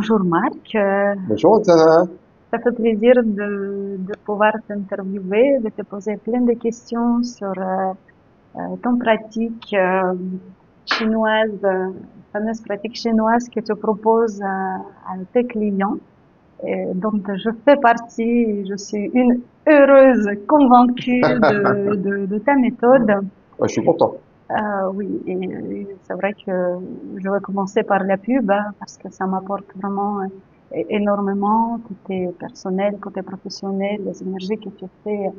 Bonjour Marc. Bonjour Oksana. Ça fait plaisir de pouvoir t'interviewer, de te poser plein de questions sur ton pratique chinoise, fameuse pratique chinoise que tu proposes à tes clients. Et donc je fais partie, je suis une heureuse convaincue de ta méthode. Ouais, je suis content. Oui, et c'est vrai que je vais commencer par la pub hein, parce que ça m'apporte vraiment énormément côté personnel, côté professionnel, les énergies que tu fais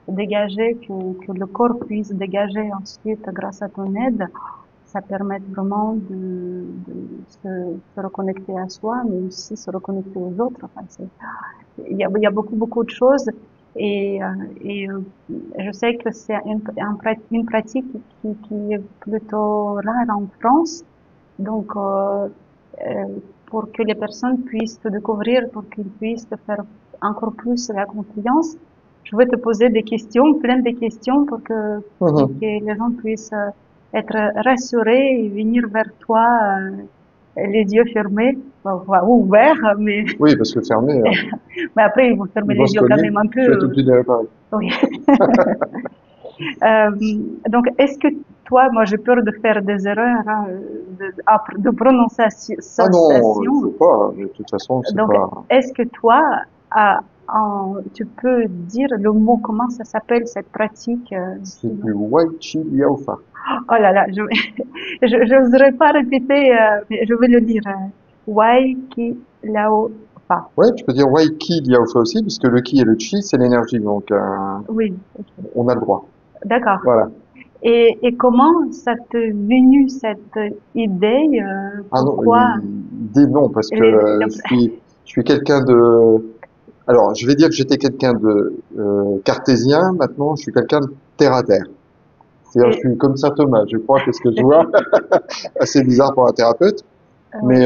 dégager, que le corps puisse dégager ensuite grâce à ton aide. Ça permet vraiment de se reconnecter à soi, mais aussi se reconnecter aux autres. Enfin, il y a beaucoup de choses et, euh, et euh, je sais que c'est une pratique qui est plutôt rare en France. Donc, euh, pour que les personnes puissent te découvrir, pour qu'ils puissent te faire encore plus la confiance, je vais te poser des questions, plein de questions pour que Mhm. les gens puissent être rassurés et venir vers toi les yeux fermés, enfin, ou ouverts, mais Oui, parce que fermé, mais après, ils vont fermer ils vont les se yeux quand cogner. même un peu. Je vais être obligé d'aller à Paris. Oui. Euh, donc, est-ce que toi, moi, j'ai peur de faire des erreurs, hein, de Ah non, il prononciation. faut pas. De toute façon, c'est Donc, pas. est-ce que toi, tu peux dire le mot, comment ça s'appelle cette pratique? C'est du Wai Chi Liao Fa. Oh là là, je n'oserais pas répéter, mais je vais le dire. Wai Ki Lao Fa. Ouais, tu peux dire Wai Ki Liao Fa aussi, puisque le Ki et le Chi, c'est l'énergie, donc Oui, ok. on a le droit. D'accord. Voilà. Et comment ça t'est venu cette idée? Ah non, Pourquoi l'idée non, parce que les, je suis quelqu'un de. Alors, je vais dire que j'étais quelqu'un de cartésien. Maintenant, je suis quelqu'un de terre à terre. C'est-à-dire, je et, suis comme saint Thomas. Je crois que ce que je vois, assez bizarre pour un thérapeute, oui, mais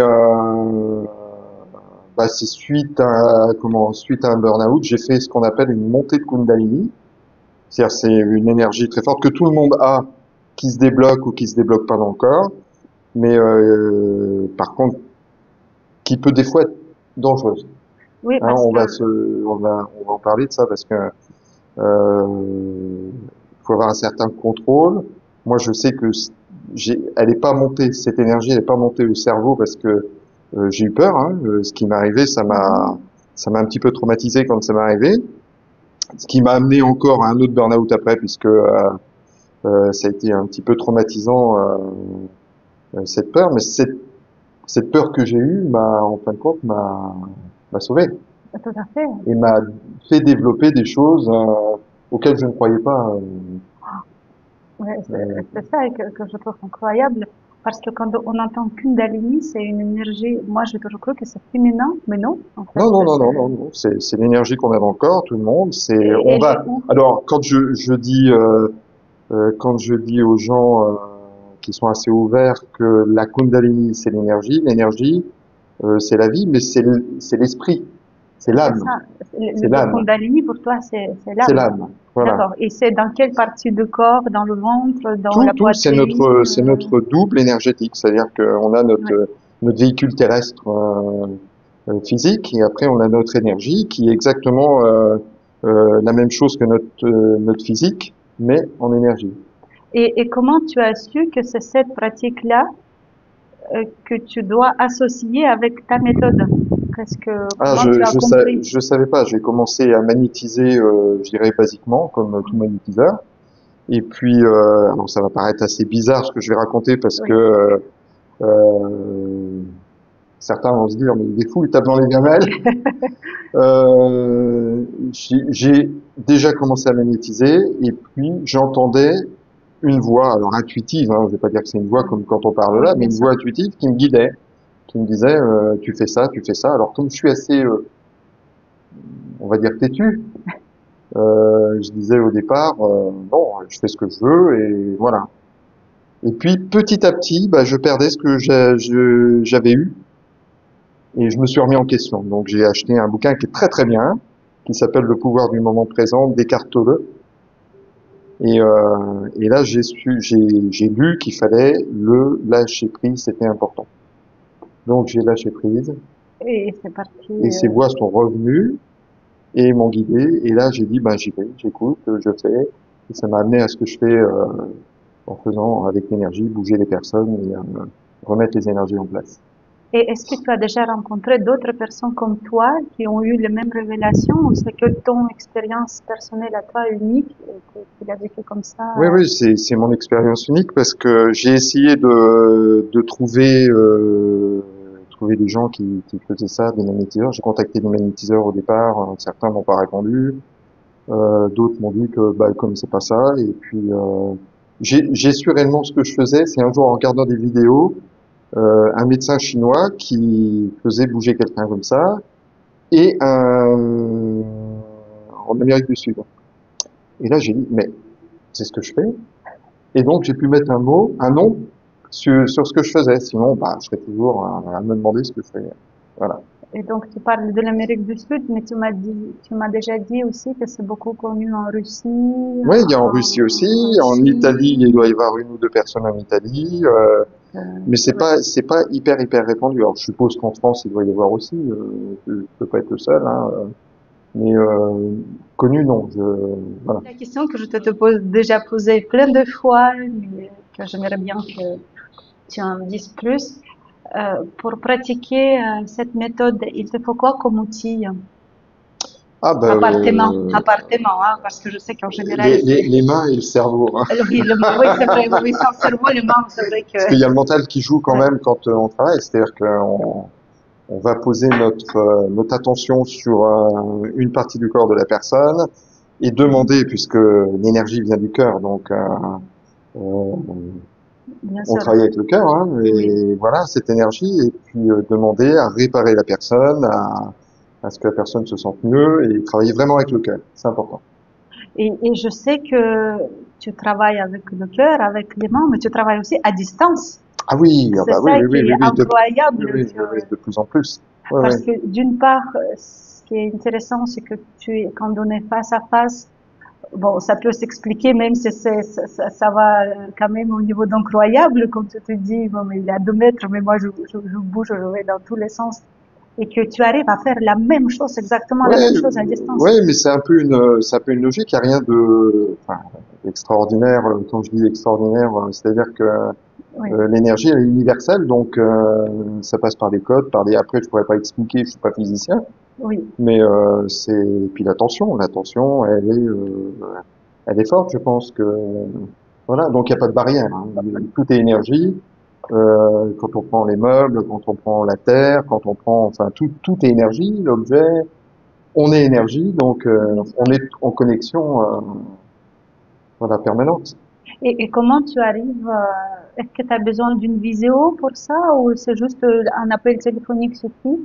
bah, c'est suite à un burn-out, j'ai fait ce qu'on appelle une montée de Kundalini. C'est-à-dire c'est une énergie très forte que tout le monde a, qui se débloque ou qui se débloque pas dans le corps, mais par contre qui peut des fois être dangereuse. oui, Hein, parce que on va en parler de ça parce que faut avoir un certain contrôle. Moi, je sais que elle est pas montée, cette énergie, elle est pas montée au cerveau parce que j'ai eu peur. Hein. Ce qui m'est arrivé, Mhm. ça m'a un petit peu traumatisé quand ça m'est arrivé. Ce qui m'a amené encore à un autre burn-out après, puisque ça a été un petit peu traumatisant cette peur. Mais cette peur que j'ai eue, en fin de compte, m'a sauvé tout à fait. et m'a fait développer des choses auxquelles je ne croyais pas. Ouais, Euh, c'est ça que je trouve incroyable. Parce que quand on entend Kundalini, c'est une énergie, moi j'ai toujours cru que c'est féminin, mais non, en fait, non. C'est l'énergie qu'on a dans le corps, tout le monde. C'est, et on elle est va. où? Alors, quand je dis aux gens qui sont assez ouverts que la Kundalini c'est l'énergie c'est la vie, mais c'est l'esprit, c'est C'est l'âme, ça. c'est Le l'âme, Kundalini, pour toi, c'est c'est l'âme. l'âme. Voilà. D'accord. Et c'est dans quelle partie du corps? Dans le ventre? Dans la poitrine? C'est notre double énergétique, c'est-à-dire qu'on a Ouais. notre véhicule terrestre physique et après on a notre énergie qui est exactement la même chose que notre physique, mais en énergie. Et comment tu as su que c'est cette pratique-là que tu dois associer avec ta méthode? Ah, Comment tu as compris? je savais pas. J'ai commencé à magnétiser, je dirais basiquement, comme tout magnétiseur. Et puis, alors ça va paraître assez bizarre ce que je vais raconter parce que Oui. euh, certains vont se dire mais il est fou, il tape dans les gamelles. J'ai déjà commencé à magnétiser et puis j'entendais une voix, alors intuitive, hein, je vais pas dire que c'est une voix Oui, comme quand on parle oui, là, mais bien une sûr. voix intuitive qui me guidait, qui me disait tu fais ça, tu fais ça. Alors comme je suis assez, on va dire têtu, je disais au départ non, je fais ce que je veux et voilà. Et puis petit à petit, bah, je perdais ce que j'avais eu et je me suis remis en question. Donc j'ai acheté un bouquin qui est très très bien, qui s'appelle Le pouvoir du moment présent d'Eckhart Tolle. Et là j'ai lu qu'il fallait le lâcher prise, c'était important. Donc j'ai lâché prise Et c'est parti. Et ces voix sont revenues et m'ont guidé. Et là, j'ai dit, ben, j'y vais, j'écoute, je fais. Et ça m'a amené à ce que je fais en faisant avec l'énergie, bouger les personnes et remettre les énergies en place. Et est-ce que tu as déjà rencontré d'autres personnes comme toi qui ont eu les mêmes révélations ou c'est que ton expérience personnelle à toi unique et que tu l'as vécu comme ça? Oui, oui, c'est mon expérience unique parce que j'ai essayé de trouver des gens qui faisaient ça, des magnétiseurs. J'ai contacté des magnétiseurs au départ, certains m'ont pas répondu, d'autres m'ont dit que bah ils connaissaient pas ça. Et puis j'ai su réellement ce que je faisais. C'est un jour en regardant des vidéos, un médecin chinois qui faisait bouger quelqu'un comme ça et un en Amérique du Sud. Et là j'ai dit mais c'est ce que je fais. Et donc, j'ai pu mettre un mot, un nom sur ce que je faisais. Sinon, bah, je serais toujours à me demander ce que je fais. Voilà. Et donc tu parles de l'Amérique du Sud, mais tu m'as déjà dit aussi que c'est beaucoup connu en Russie, Oui, il y a en Russie aussi, en en Italie, Chine. il doit y avoir une ou deux personnes en Italie, mais Ouais. c'est pas hyper répandu. Alors, je suppose qu'en France, il doit y avoir aussi. Je peux pas être le seul, hein, mais connu, non. Voilà. La question que je te pose déjà posée plein de fois, mais que j'aimerais bien que tu en dises plus. Pour pratiquer cette méthode, il te faut quoi comme outil? Ah ben, À part tes mains, hein, parce que je sais qu'en général, les mains et le cerveau, hein. oui, oui, c'est vrai, oui, sans cerveau, les mains, c'est vrai que, Parce qu'il y a le mental qui joue quand ouais, même quand on travaille. C'est-à-dire qu'on on va poser notre attention sur une partie du corps de la personne et demander, puisque l'énergie vient du cœur, donc on, bien on sûr, travaille avec le cœur, hein, oui. et voilà cette énergie, et puis demander à réparer la personne, à ce que la personne se sente mieux, et travailler vraiment avec le cœur, c'est important. Et je sais que tu travailles avec le cœur, avec les mains, mais tu travailles aussi à distance. Ah oui, ah C'est bah oui, ça oui, oui, qui est oui, oui, incroyable. de plus en plus. Oui, Parce oui. que d'une part, ce qui est intéressant, c'est que quand on est face à face, bon, ça peut s'expliquer, même si ça va quand même au niveau d'incroyable, quand tu te dis, bon, mais il est à 2 mètres, mais moi, je bouge, je vais dans tous les sens. Et que tu arrives à faire la même chose, exactement la Ouais, même chose à distance. ouais, mais c'est un peu une logique. Il n'y a rien de, enfin, extraordinaire. Quand je dis extraordinaire, c'est-à-dire que Oui, l'énergie elle est universelle, donc ça passe par des codes, par des. Après, je pourrais pas expliquer, je suis pas physicien, oui, mais c'est. Puis l'attention, elle est forte. Je pense que voilà. Donc il n'y a pas de barrière, hein. Tout est énergie. Quand on prend les meubles, quand on prend la terre, quand on prend, enfin tout est énergie. L'objet, on est énergie, donc oui. on est en connexion, voilà, permanente. Et comment tu arrives, est-ce que tu as besoin d'une vidéo pour ça ou c'est juste un appel téléphonique suffit?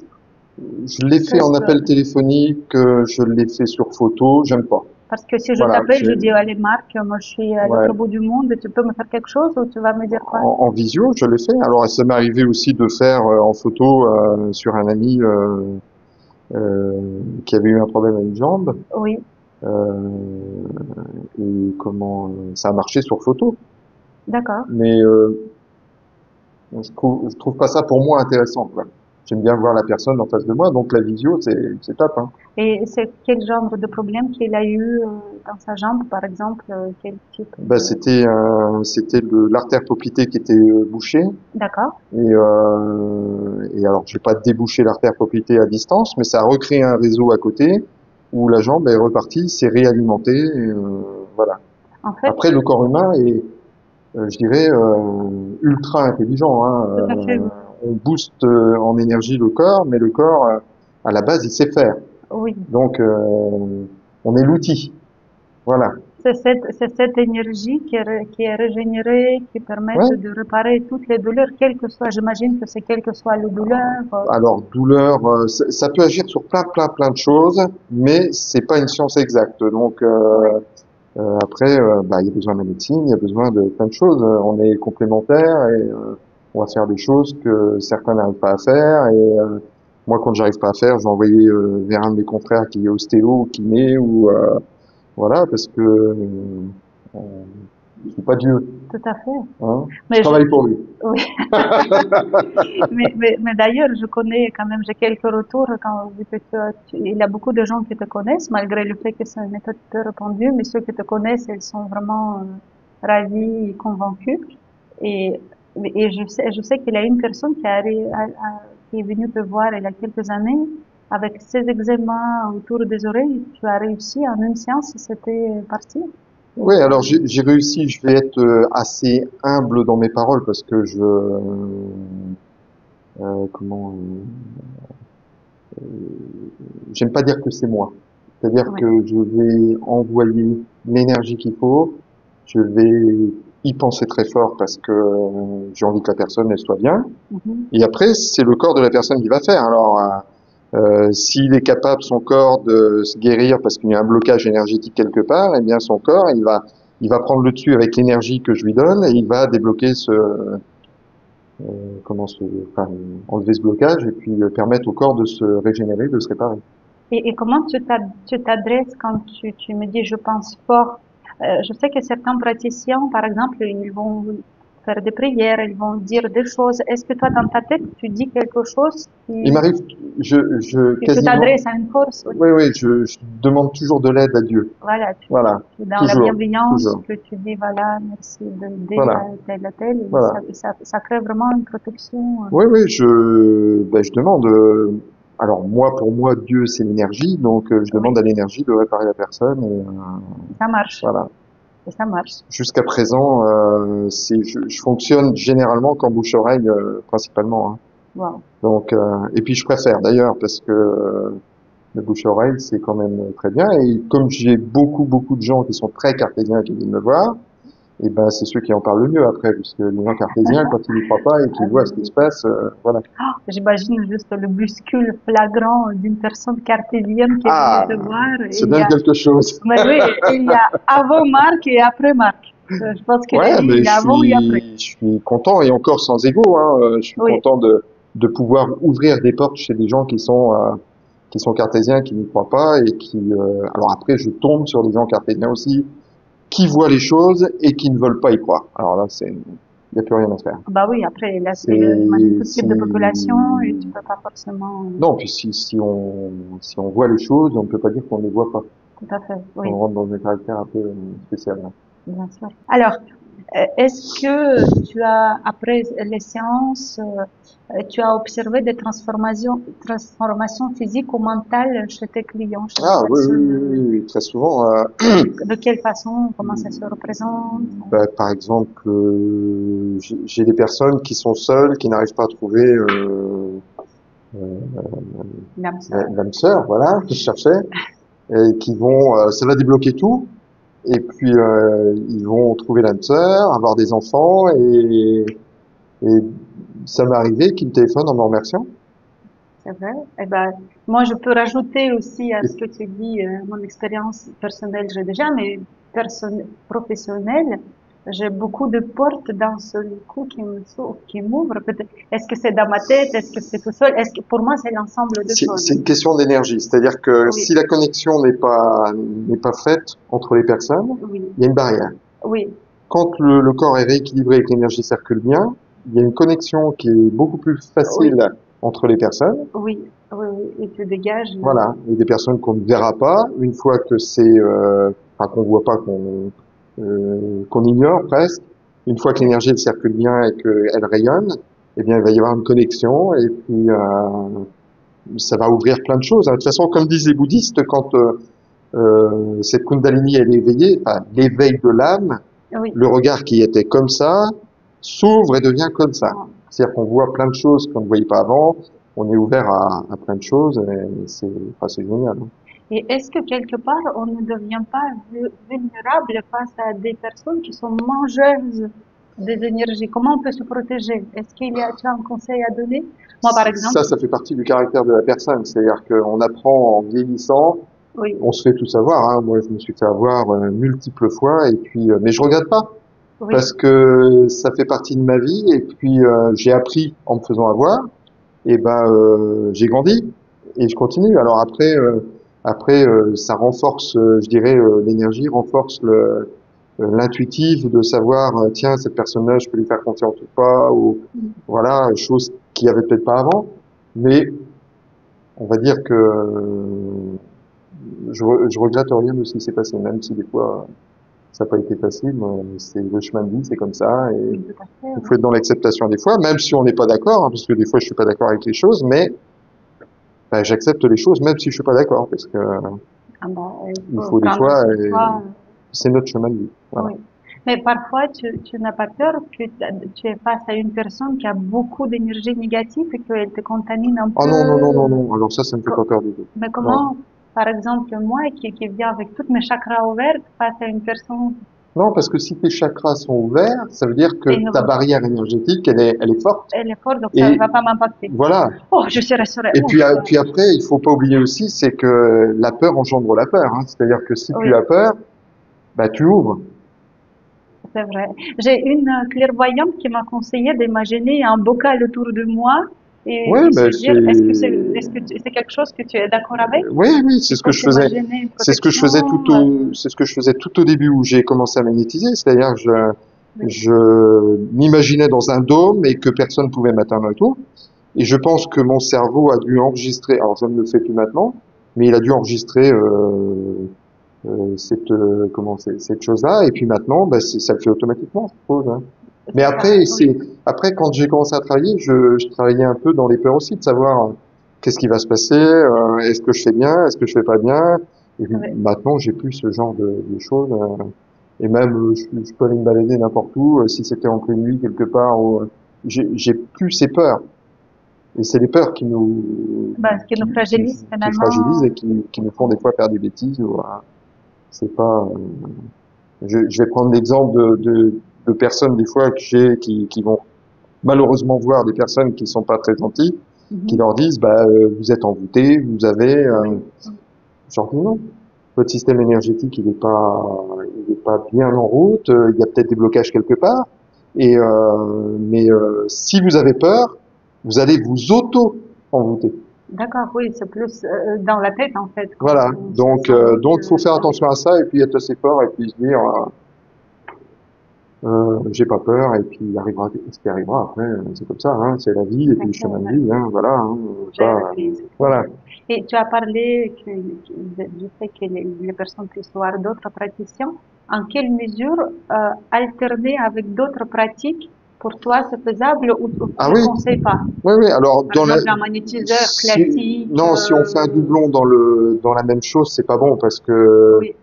Je l'ai fait Parce en que, appel téléphonique, je l'ai fait sur photo, j'aime pas. parce que si je Voilà, t'appelle, je dis, allez, Marc, moi je suis à l'autre ouais, bout du monde, tu peux me faire quelque chose ou tu vas me dire quoi? en visio, je l'ai fait. Alors, ça m'est arrivé aussi de faire en photo sur un ami qui avait eu un problème à une jambe. Oui, Euh, et comment ça a marché sur photo. d'accord. Mais je trouve pas ça pour moi intéressant, quoi. J'aime bien voir la personne en face de moi, donc la visio, c'est top, hein. Et c'est quel genre de problème qu'il a eu dans sa jambe, par exemple, quel type Bah, de... c'était l'artère poplitée qui était bouchée. D'accord, Et alors, j'ai pas débouché l'artère poplitée à distance, mais ça a recréé un réseau à côté où la jambe est repartie, s'est réalimentée. Voilà. en fait, Après, le corps humain est, je dirais, ultra intelligent, hein. tout à fait, On booste en énergie le corps, mais le corps, à la base, il sait faire. oui. Donc, on est l'outil. Voilà. C'est cette énergie qui est régénérée, qui permet Ouais. de réparer toutes les douleurs, quelles que soient, j'imagine que c'est quelles que soient les douleurs. Alors, douleur, ça peut agir sur plein de choses, mais c'est pas une science exacte. Donc, Oui, après, bah, il y a besoin de la médecine, il y a besoin de plein de choses. On est complémentaires et on va faire des choses que certains n'arrivent pas à faire. Et moi, quand j'arrive pas à faire, je vais envoyer vers un de mes confrères qui est ostéo, ou kiné, ou voilà, parce que Je suis pas Dieu, tout à fait. hein. Je Mais je, travaille pour lui. oui, mais d'ailleurs, je connais quand même, j'ai quelques retours quand vu que il y a beaucoup de gens qui te connaissent, malgré le fait que c'est une méthode peu répandue, mais ceux qui te connaissent, ils sont vraiment ravis et convaincus. Et, et je sais qu'il y a une personne qui est venue te voir il y a quelques années avec ses eczémas autour des oreilles. Tu as réussi en une séance, c'était parti. Et Oui, alors j'ai réussi. Je vais être assez humble dans mes paroles parce que comment, j'aime pas dire que c'est moi. C'est-à-dire oui. que je vais envoyer l'énergie qu'il faut. Je vais y penser très fort parce que j'ai envie que la personne elle soit bien. Mhm. Et après, c'est le corps de la personne qui va faire. Alors, s'il est capable, son corps, de se guérir parce qu'il y a un blocage énergétique quelque part, eh bien, son corps, il va prendre le dessus avec l'énergie que je lui donne et il va débloquer enfin, enlever ce blocage et puis permettre au corps de se régénérer, de se réparer. Et comment tu t'adresses quand tu me dis je pense fort? Je sais que certains praticiens, par exemple, ils vont faire des prières, ils vont dire des choses. Est-ce que toi, dans ta tête, tu dis quelque chose Il m'arrive, que tu quasiment, t'adresses à une force? Oui. oui, oui, je demande toujours de l'aide à Dieu. Voilà, Voilà, tu es dans la toujours, bienveillance, toujours. que tu dis voilà, merci d'aider Voilà, à tel à tel, et voilà. ça crée vraiment une protection. Oui, oui, je demande. Alors moi, pour moi, Dieu, c'est l'énergie, donc je demande Oui, à l'énergie de réparer la personne. Et, ça marche, voilà. et ça marche. Jusqu'à présent, je fonctionne généralement qu'en bouche-oreille, principalement, hein. Wow. Donc, et puis je préfère d'ailleurs parce que le bouche-oreille, c'est quand même très bien. Et comme j'ai beaucoup de gens qui sont très cartésiens qui viennent me voir, et ben c'est ceux qui en parlent le mieux après, puisque les gens cartésiens, quand ils n'y croient pas et qu'ils voient ce qui se passe, voilà. J'imagine juste le bouscule flagrant d'une personne cartésienne qui est venue te Ah, voir. ça donne quelque chose. Mais oui, il y a avant Marc et après Marc. Je pense qu'il Ouais, mais il y a avant et après. je suis content et encore sans ego, hein, je suis Oui, content de pouvoir ouvrir des portes chez des gens qui sont cartésiens, qui n'y croient pas et qui, alors après, je tombe sur des gens cartésiens aussi, qui voient les choses et qui ne veulent pas y croire. Alors là, il n'y a plus rien à faire. bah oui, après, là, j'imagine C'est, tout c'est, type de population et tu peux pas forcément, non, puis si on voit les choses, on ne peut pas dire qu'on ne les voit pas. tout à fait, oui, On rentre dans un caractère un peu spécial, là. bien sûr. Alors, est-ce que tu as, après les séances, tu as observé des transformations physiques ou mentales chez tes clients, chez les Ah oui, oui, personnes? oui, oui, oui, très souvent. De quelle façon? Comment ça se représente? Bah, par exemple, j'ai des personnes qui sont seules, qui n'arrivent pas à trouver L'âme sœur. l'âme sœur, voilà, que je cherchais, et qui vont, ça va débloquer tout, et puis ils vont trouver l'âme sœur, avoir des enfants, et ça m'est arrivé qu'ils me téléphonent en me remerciant. C'est vrai. Eh ben, moi, je peux rajouter aussi à Et, ce que tu dis, mon expérience personnelle, j'ai déjà, mais professionnelle, j'ai beaucoup de portes d'un seul coup qui m'ouvrent. Peut-être, est-ce que c'est dans ma tête? Est-ce que c'est tout seul? Est-ce que, pour moi, c'est l'ensemble de choses. c'est une question d'énergie, c'est-à-dire que Oui, si la connexion n'est pas faite entre les personnes, oui, il y a une barrière. oui, Quand le corps est rééquilibré et que l'énergie circule bien, il y a une connexion qui est beaucoup plus oui, facile entre les personnes. oui, oui, oui. Et tu dégages, Voilà, il y a des personnes qu'on ne verra pas une fois que enfin qu'on voit pas, qu'on ignore presque. Une fois que l'énergie elle circule bien et qu'elle rayonne, eh bien il va y avoir une connexion et puis ça va ouvrir plein de choses, hein. De toute façon, comme disent les bouddhistes, quand cette Kundalini elle est éveillée, enfin l'éveil de l'âme, oui. le regard qui était comme ça s'ouvre et devient comme ça. Ah. C'est-à-dire qu'on voit plein de choses qu'on ne voyait pas avant, on est ouvert à plein de choses, et c'est génial, hein. Et est-ce que quelque part, on ne devient pas vulnérable face à des personnes qui sont mangeuses des énergies? Comment on peut se protéger? Est-ce qu'il y a, tu as un conseil à donner? Moi, par exemple, Ça fait partie du caractère de la personne. C'est-à-dire qu'on apprend en vieillissant, oui, on se fait tout savoir, hein. Moi, je me suis fait avoir multiples fois, et puis, mais je regrette pas oui, parce que ça fait partie de ma vie, et puis j'ai appris en me faisant avoir. Et ben j'ai grandi et je continue. Alors après ça renforce, je dirais l'énergie renforce l'intuitif de savoir, tiens, cette personne-là, je peux lui faire confiance ou pas, ou Mm. voilà, chose qu'il y avait peut-être pas avant. Mais on va dire que je regrette rien de ce qui s'est passé, même si des fois ça n'a pas été facile. Mais c'est le chemin de vie, c'est comme ça, et Oui, tout à fait, il oui. faut être dans l'acceptation des fois, même si on n'est pas d'accord, hein, parce que des fois je suis pas d'accord avec les choses, mais ben, j'accepte les choses même si je suis pas d'accord, parce que Ah bah, il il faut faut des prendre fois, sur soi. c'est notre chemin de vie. Voilà. Oui. Mais parfois, tu n'as pas peur que tu es face à une personne qui a beaucoup d'énergie négative et qu'elle te contamine un Ah peu. non, non, non, non, non. Alors ça me fait pas peur du tout. Mais Non. comment, par exemple, moi qui viens avec toutes mes chakras ouverts face à une personne Non, parce que si tes chakras sont ouverts, ça veut dire que et ne ta veut- barrière énergétique, elle est forte. elle est forte, donc ça ne Et va pas m'impacter. voilà. Oh, je suis rassurée. Et Ouf. puis après, il faut pas oublier aussi, c'est que la peur engendre la peur, hein. C'est-à-dire que si tu Oui, as peur, bah tu ouvres. c'est vrai. J'ai une clairvoyante qui m'a conseillé d'imaginer un bocal autour de moi Ouais, et se ben dire, est-ce que c'est c'est quelque chose que tu es d'accord avec? oui, oui, c'est Il ce que faut je faisais. s'imaginer une C'est ce que je faisais protection. c'est ce que je faisais tout au début où j'ai commencé à magnétiser. C'est-à-dire que Oui, je m'imaginais dans un dôme et que personne pouvait m'atteindre et tout. Et je pense que mon cerveau a dû enregistrer, alors je ne le fais plus maintenant, mais il a dû enregistrer cette chose-là. Et puis maintenant, bah, ça le fait automatiquement, je suppose, hein. Mais c'est ça. Oui, après quand j'ai commencé à travailler, je travaillais un peu dans les peurs aussi de savoir qu'est-ce qui va se passer, est-ce que je fais bien, est-ce que je fais pas bien. Et puis, oui. maintenant, j'ai plus ce genre de choses. Et même, je peux aller me balader n'importe où, si c'était en pleine nuit quelque part, j'ai plus ces peurs. Et c'est les peurs Ben, ce qui nous fragilise qui fragilisent finalement. et qui nous font des fois faire des bêtises. C'est pas. Je vais prendre l'exemple de personnes des fois que j'ai qui vont malheureusement voir des personnes qui sont pas très gentilles, qui Mhm. leur disent bah vous êtes envoûté, vous avez Oui, genre non, votre système énergétique il est pas bien en route, il y a peut-être des blocages quelque part, et mais si vous avez peur, vous allez vous auto envoûter. d'accord, oui, c'est plus dans la tête en fait qu'on Voilà, on se sent doute. donc faut faire Oui, attention à ça et puis être assez fort et puis se dire j'ai pas peur et puis il arrivera ce qui arrivera après, c'est comme ça, hein, c'est la vie et tout à puis le fait, chemin de ouais. vie, hein, voilà, hein, Faut gérer ça, la crise. voilà. Et tu as parlé du fait que les personnes puissent voir d'autres praticiens. En quelle mesure alterner avec d'autres pratiques, pour toi, c'est faisable ou tu Ah ne oui, conseilles pas? oui, oui. Alors Par exemple, un magnétiseur classique. non, si on fait un doublon dans la même chose, c'est pas bon parce que Oui,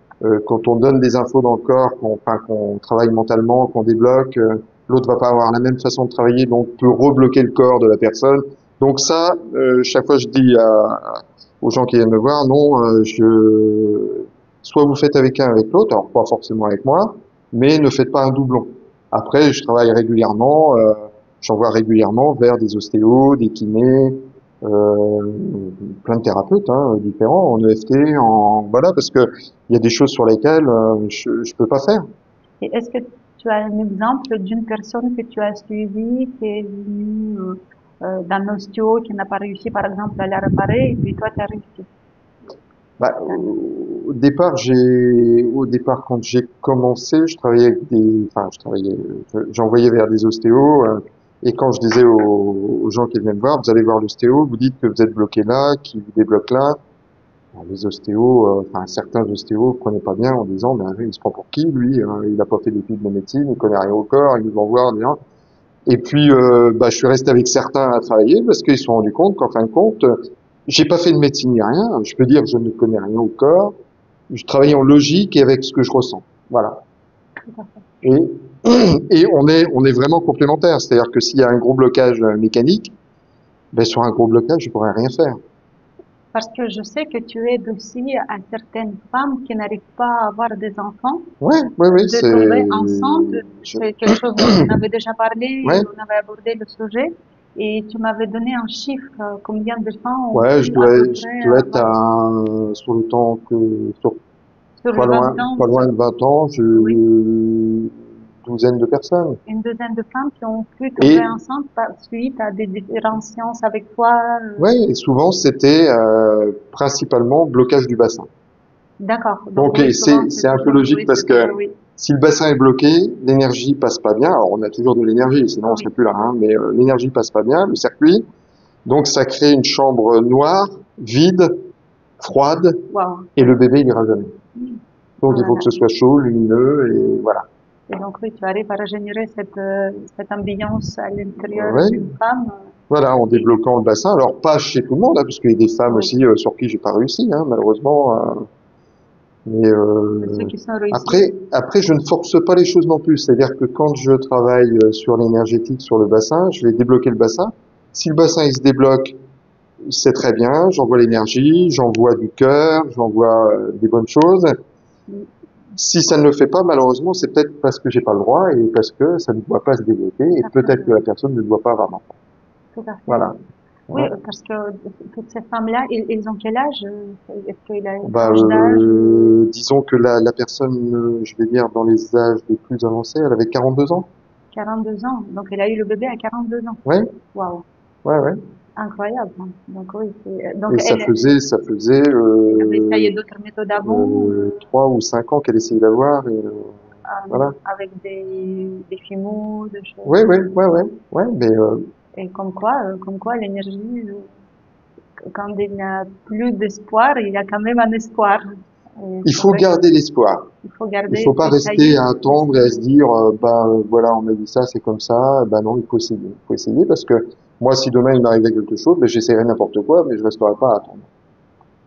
quand on donne des infos dans le corps, qu'on travaille mentalement, qu'on débloque, l'autre va pas avoir la même façon de travailler, donc peut rebloquer le corps de la personne. Donc ça, chaque fois je dis aux gens qui viennent me voir, non, soit vous faites avec un avec l'autre, alors pas forcément avec moi, mais ne faites pas un doublon. Après, je travaille régulièrement, j'envoie régulièrement vers des ostéos, des kinés, euh, plein de thérapeutes différents en EFT, en voilà, parce que il y a des choses sur lesquelles je peux pas faire. et est-ce que tu as un exemple d'une personne que tu as suivie, qui est venue d'un ostéo qui n'a pas réussi, par exemple, à la réparer, et puis toi, tu as réussi? Bah, au départ quand j'ai commencé, je travaillais avec enfin j'envoyais vers des ostéos et quand je disais aux gens qui venaient me voir, vous allez voir l'ostéo, vous dites que vous êtes bloqué là, qui vous débloque là. Alors, les ostéos, enfin certains ostéos prenaient pas bien en disant, mais il se prend pour qui lui, il a pas fait d'études de médecine, il connaît rien au corps, il nous envoie en disant. Et puis bah, je suis resté avec certains à travailler parce qu'ils se sont rendus compte qu'en fin de compte, j'ai pas fait de médecine ni rien. Je peux dire que je ne connais rien au corps. Je travaille en logique et avec ce que je ressens. Voilà. Et, et on est vraiment complémentaires. C'est-à-dire que s'il y a un gros blocage mécanique, ben sur un gros blocage, je pourrais rien faire. Parce que je sais que tu aides aussi à certaines femmes qui n'arrivent pas à avoir des enfants Ouais, ouais, oui, de tomber enceinte. je, C'est quelque chose dont on avait déjà parlé, ouais, on avait abordé le sujet. Et tu m'avais donné un chiffre, combien de femmes ont ouais, pu à peu je près dois être avoir, sur le temps sur sur le 20 ans, pas loin de 20 ans, j'ai oui, une douzaine de personnes. une douzaine de femmes qui ont pu tomber Et enceintes suite à des différentes sciences avec toi. ouais, et souvent c'était principalement blocage du bassin. D'accord. Donc Donc oui, souvent c'est c'est un peu toujours, logique oui, parce c'est que toujours, oui. Si le bassin est bloqué, l'énergie passe pas bien. Alors on a toujours de l'énergie, sinon on Oui. serait plus là, hein, mais l'énergie passe pas bien, le circuit. Donc ça crée une chambre noire, vide, froide, Waouh. et le bébé il ira jamais. Oh Donc il là faut que là. ce soit chaud, lumineux, et voilà. Et donc oui, tu arrives à régénérer cette ambiance à l'intérieur Ouais, d'une femme. voilà, en Et, débloquant le bassin. Alors pas chez tout le monde, hein, parce qu'il y a des femmes oui, aussi sur qui j'ai pas réussi, hein, malheureusement. Mais ceux qui sont réussis. après, je ne force pas les choses non plus. C'est-à-dire que quand je travaille sur l'énergétique, sur le bassin, je vais débloquer le bassin. Si le bassin il se débloque, c'est très bien. J'envoie l'énergie, j'envoie du cœur, j'envoie des bonnes choses. Mm, Si ça ne le fait pas, malheureusement, c'est peut-être parce que j'ai pas le droit et parce que ça ne doit pas se développer et tout à peut-être fait, que la personne ne doit pas avoir d'enfant. tout à fait. Voilà. Oui, Ouais. parce que toutes ces femmes-là, ils ont quel âge? Est-ce qu'il a une Bah, tranche d'âge? disons que la personne, je vais dire, dans les âges les plus avancés, elle avait 42 ans. 42 ans. Donc, il a eu le bébé à 42 ans. Ouais, Waouh, ouais, ouais. incroyable, hein. Donc oui, donc Et ça faisait elle avait essayé d'autres méthodes avant, 3 ou 5 ans qu'elle essayait d'avoir. Et, voilà. avec des chimos, des choses. Ouais, ouais, ouais, ouais, ouais. Mais Et comme quoi l'énergie, quand il n'y a plus d'espoir, il y a quand même un espoir. Et il c'est faut vrai garder l'espoir. qu'il faut Il faut garder, pas essayer. rester à attendre et à se dire, voilà, on m'a dit ça, c'est comme ça. Ben non, il faut essayer. Il faut essayer parce que moi, si demain il m'arrivait quelque chose, ben j'essaierai n'importe quoi, mais je resterai pas à attendre.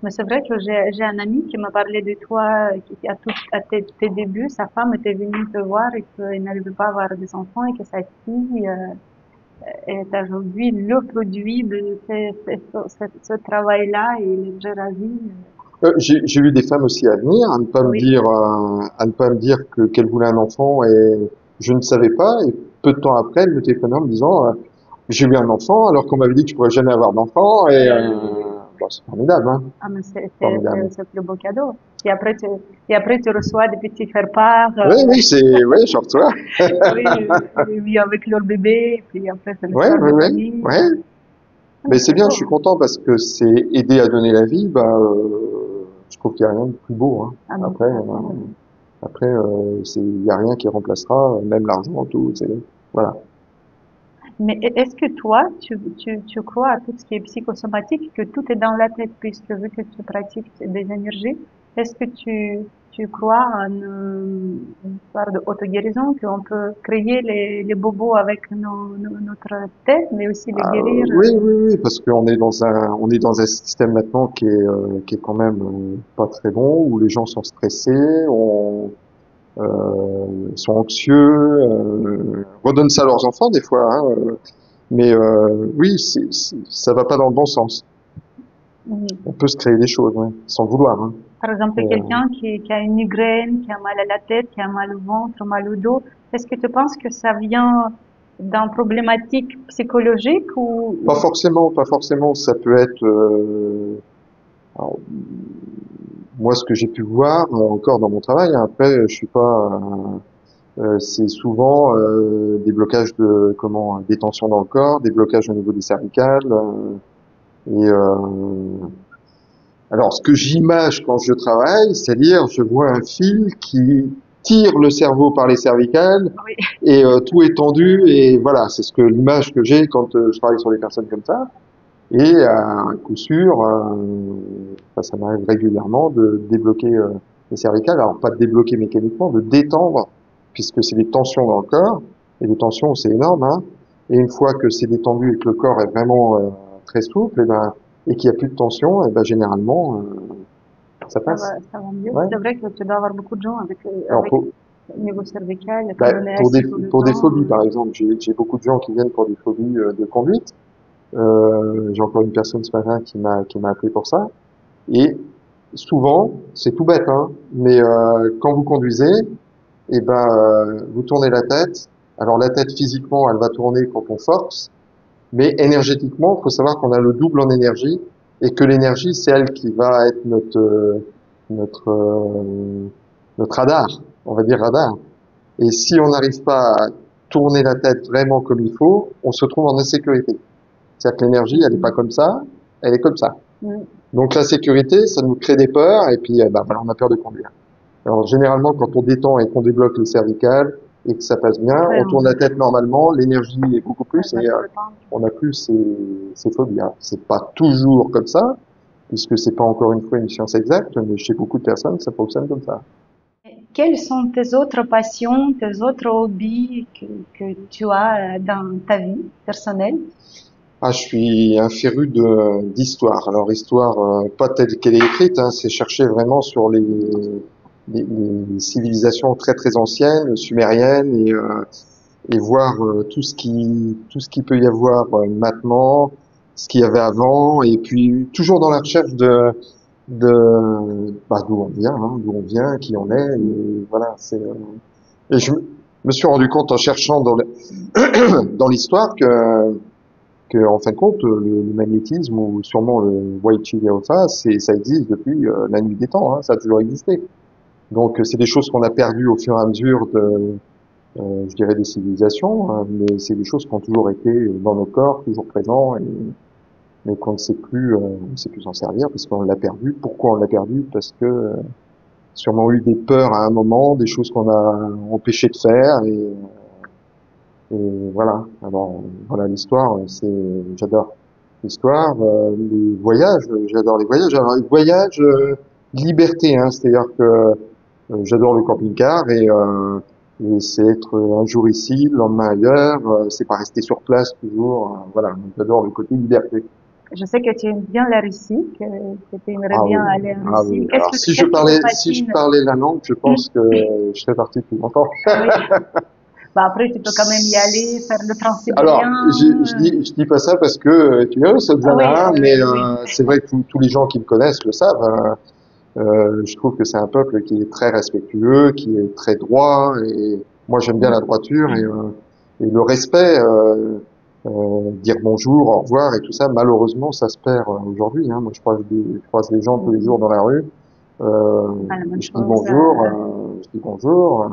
Mais c'est vrai que j'ai un ami qui m'a parlé de toi, qui à tes débuts, sa femme était venue te voir et qu'il n'arrivait pas à avoir des enfants et que sa fille est aujourd'hui le produit de ce travail-là et il est très ravi. J'ai eu des femmes aussi à venir, Oui, à ne pas me dire que qu'elles voulaient un enfant et je ne savais pas. Et peu de temps après, elle me téléphonait en me disant, j'ai eu un enfant alors qu'on m'avait dit que je pourrais jamais avoir d'enfant. Et bon, c'est formidable, hein, ah, mais formidable. c'est le beau cadeau. Et après tu reçois des petits faire-part, Oui, oui, oui, je reçois. oui, oui, avec leur bébé, et puis après c'est Ouais, l'histoire ouais, de ouais, famille. ouais. Oui, Mais c'est c'est bien, beau, je suis hein. content parce que c'est aider à donner la vie. Bah, je trouve qu'il n'y a rien de plus beau, hein. Ah, mais Après, tout à fait. il y a rien qui remplacera, même l'argent, tout. Voilà. Mais est-ce que toi, tu crois à tout ce qui est psychosomatique, que tout est dans la tête, puisque vu que tu pratiques des énergies, est-ce que tu crois en une histoire de auto-guérison, qu'on peut créer les bobos avec notre tête, mais aussi les guérir? Oui, oui, oui, parce on est dans un système maintenant qui est quand même pas très bon, où les gens sont stressés, sont anxieux, redonnent ça à leurs enfants des fois, hein, mais oui, ça va pas dans le bon sens. Mhm. On peut se créer des choses, ouais, sans le vouloir, hein. Par exemple, Euh, quelqu'un qui a une migraine, qui a mal à la tête, qui a mal au ventre, mal au dos, est-ce que tu penses que ça vient d'une problématique psychologique Pas forcément, pas forcément. Ça peut être, alors, moi, ce que j'ai pu voir encore dans mon travail. Hein, après, je suis pas. C'est souvent des blocages des tensions dans le corps, des blocages au niveau des cervicales. Et alors, ce que j'image quand je travaille, c'est-à-dire, je vois un fil qui tire le cerveau par les cervicales oui, et tout est tendu. Et voilà, c'est l'image que j'ai quand je travaille sur des personnes comme ça. Et à coup sûr, ça m'arrive régulièrement de débloquer les cervicales. Alors pas de débloquer mécaniquement, de détendre, puisque c'est des tensions dans le corps. Et les tensions, c'est énorme, hein. Et une fois que c'est détendu et que le corps est vraiment très souple, et qu'il n'y a plus de tension, et ben généralement, ça passe. ça va mieux. Ouais. C'est vrai que tu dois avoir beaucoup de gens Alors avec le niveau cervical, quand bah, on est assis tout le pour des temps. phobies, par exemple, j'ai beaucoup de gens qui viennent pour des phobies de conduite. J'ai encore une personne ce matin qui m'a appelé pour ça. Et souvent, c'est tout bête, hein, mais quand vous conduisez, et ben, vous tournez la tête. Alors la tête physiquement, elle va tourner quand on force, mais énergétiquement, il faut savoir qu'on a le double en énergie et que l'énergie, c'est elle qui va être notre notre radar, on va dire radar. Et si on n'arrive pas à tourner la tête vraiment comme il faut, on se trouve en insécurité. C'est-à-dire que l'énergie, elle n'est pas comme ça, elle est comme ça. Mm. Donc la sécurité, ça nous crée des peurs et puis bah, voilà, on a peur de conduire. Alors généralement, quand on détend et qu'on débloque le cervical et que ça passe bien, Après, on tourne la tête normalement, l'énergie est beaucoup plus on et va se détendre. on n'a plus ces phobies. Alors, c'est pas toujours comme ça, puisque c'est pas encore une fois une science exacte, mais chez beaucoup de personnes, ça fonctionne comme ça. Quelles sont tes autres passions, tes autres hobbies que tu as dans ta vie personnelle? Ah, je suis un féru d'histoire. Alors, histoire, pas telle qu'elle est écrite, hein, c'est chercher vraiment sur les civilisations très très anciennes, sumériennes, et voir tout ce qui peut y avoir maintenant, ce qu'il y avait avant, et puis toujours dans la recherche de d'où on vient, hein, d'où on vient, qui on est, et voilà. Et je me suis rendu compte en cherchant dans l'histoire que en fin de compte le magnétisme ou sûrement le Wai Chi Alpha, ça existe depuis la nuit des temps, hein, ça a toujours existé. Donc c'est des choses qu'on a perdues au fur et à mesure je dirais des civilisations, hein, mais c'est des choses qui ont toujours été dans nos corps, toujours présents, mais qu'on ne sait plus, on ne sait plus s'en servir parce qu'on l'a perdu. Pourquoi on l'a perdu? Parce que sûrement eu des peurs à un moment, des choses qu'on a empêché de faire, et voilà. Alors voilà l'histoire, j'adore l'histoire, les voyages, j'adore les voyages. Alors les voyages, liberté, hein, c'est-à-dire que j'adore le camping-car et c'est être un jour ici, le lendemain ailleurs, c'est pas rester sur place toujours, voilà, donc j'adore le côté liberté. Je sais que tu aimes bien la Russie, que tu aimerais Ah bien oui, aller en ah Russie. oui. Alors Qu'est-ce qui te si je fascine? parlais la langue, je Hmm. pense que je serais parti depuis longtemps. Oui. Bah après, tu peux quand même y aller, faire le Alors, transsibérien. je dis pas ça parce que tu vois, ça Ah devient oui, un, mais oui, oui. c'est vrai que tous les gens qui me connaissent le savent. Hein. Je trouve que c'est un peuple qui est très respectueux, qui est très droit, et moi j'aime bien la droiture et le respect, dire bonjour, au revoir et tout ça. Malheureusement, ça se perd aujourd'hui. Hein. Moi, je croise des gens tous les jours dans la rue. Euh, Ah, la même je dis chose. bonjour, je dis bonjour.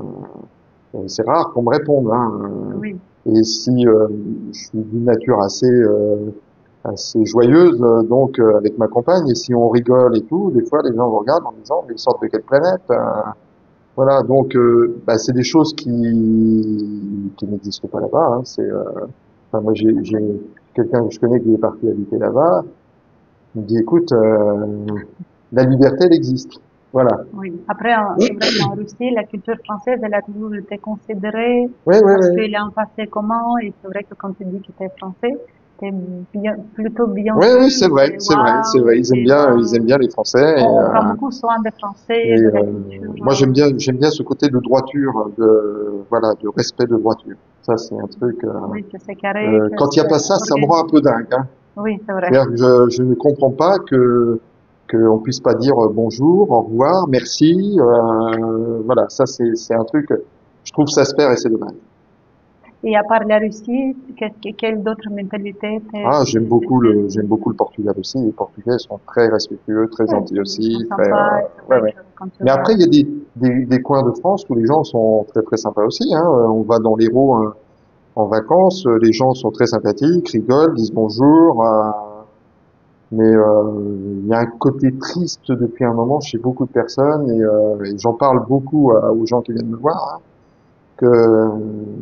C'est rare qu'on me réponde. Hein. Oui. Et si je suis d'une nature assez joyeuse, donc avec ma compagne, et si on rigole et tout, des fois les gens vous regardent en disant mais ils sortent de quelle planète? Voilà, donc bah, c'est des choses qui n'existent pas là-bas. Hein. Enfin, moi j'ai quelqu'un que je connais qui est parti habiter là-bas. Il me dit écoute, la liberté elle existe. Voilà. Oui. Après, c'est vrai qu'en Russie, la culture française, elle a toujours été considérée Oui, oui, parce oui. qu'il y a un passé commun. Et c'est vrai que quand tu dis que tu es français, tu es bien, plutôt bien Oui, oui, vu. C'est c'est vrai. waouh, c'est Ils aiment waouh. bien les Français. On prend beaucoup soin des Français, de la culture. Moi, j'aime bien ce côté de droiture, voilà, de respect de droiture. Ça, c'est un truc. Oui, que c'est carré, que Quand il n'y a c'est pas ça, ça me rend un organisé. peu dingue. Hein. Oui, c'est vrai. C'est-à-dire que je ne comprends pas que qu'on puisse pas dire bonjour, au revoir, merci. Voilà, ça c'est un truc. Je trouve ça se perd et c'est dommage. Et à part la Russie, quelle d'autres mentalités Ah, j'aime t'aiment? beaucoup le Portugal aussi. Les Portugais sont très respectueux, très Ouais, gentils ils sont aussi, très, sympas, et c'est ouais, vrai ouais. que quand tu Mais vas, après, il y a des coins de France où les gens sont très très sympas aussi. Hein. On va dans l'Hérault en vacances, les gens sont très sympathiques, rigolent, disent bonjour. Mais il y a un côté triste depuis un moment chez beaucoup de personnes et j'en parle beaucoup aux gens qui viennent me voir. Hein, que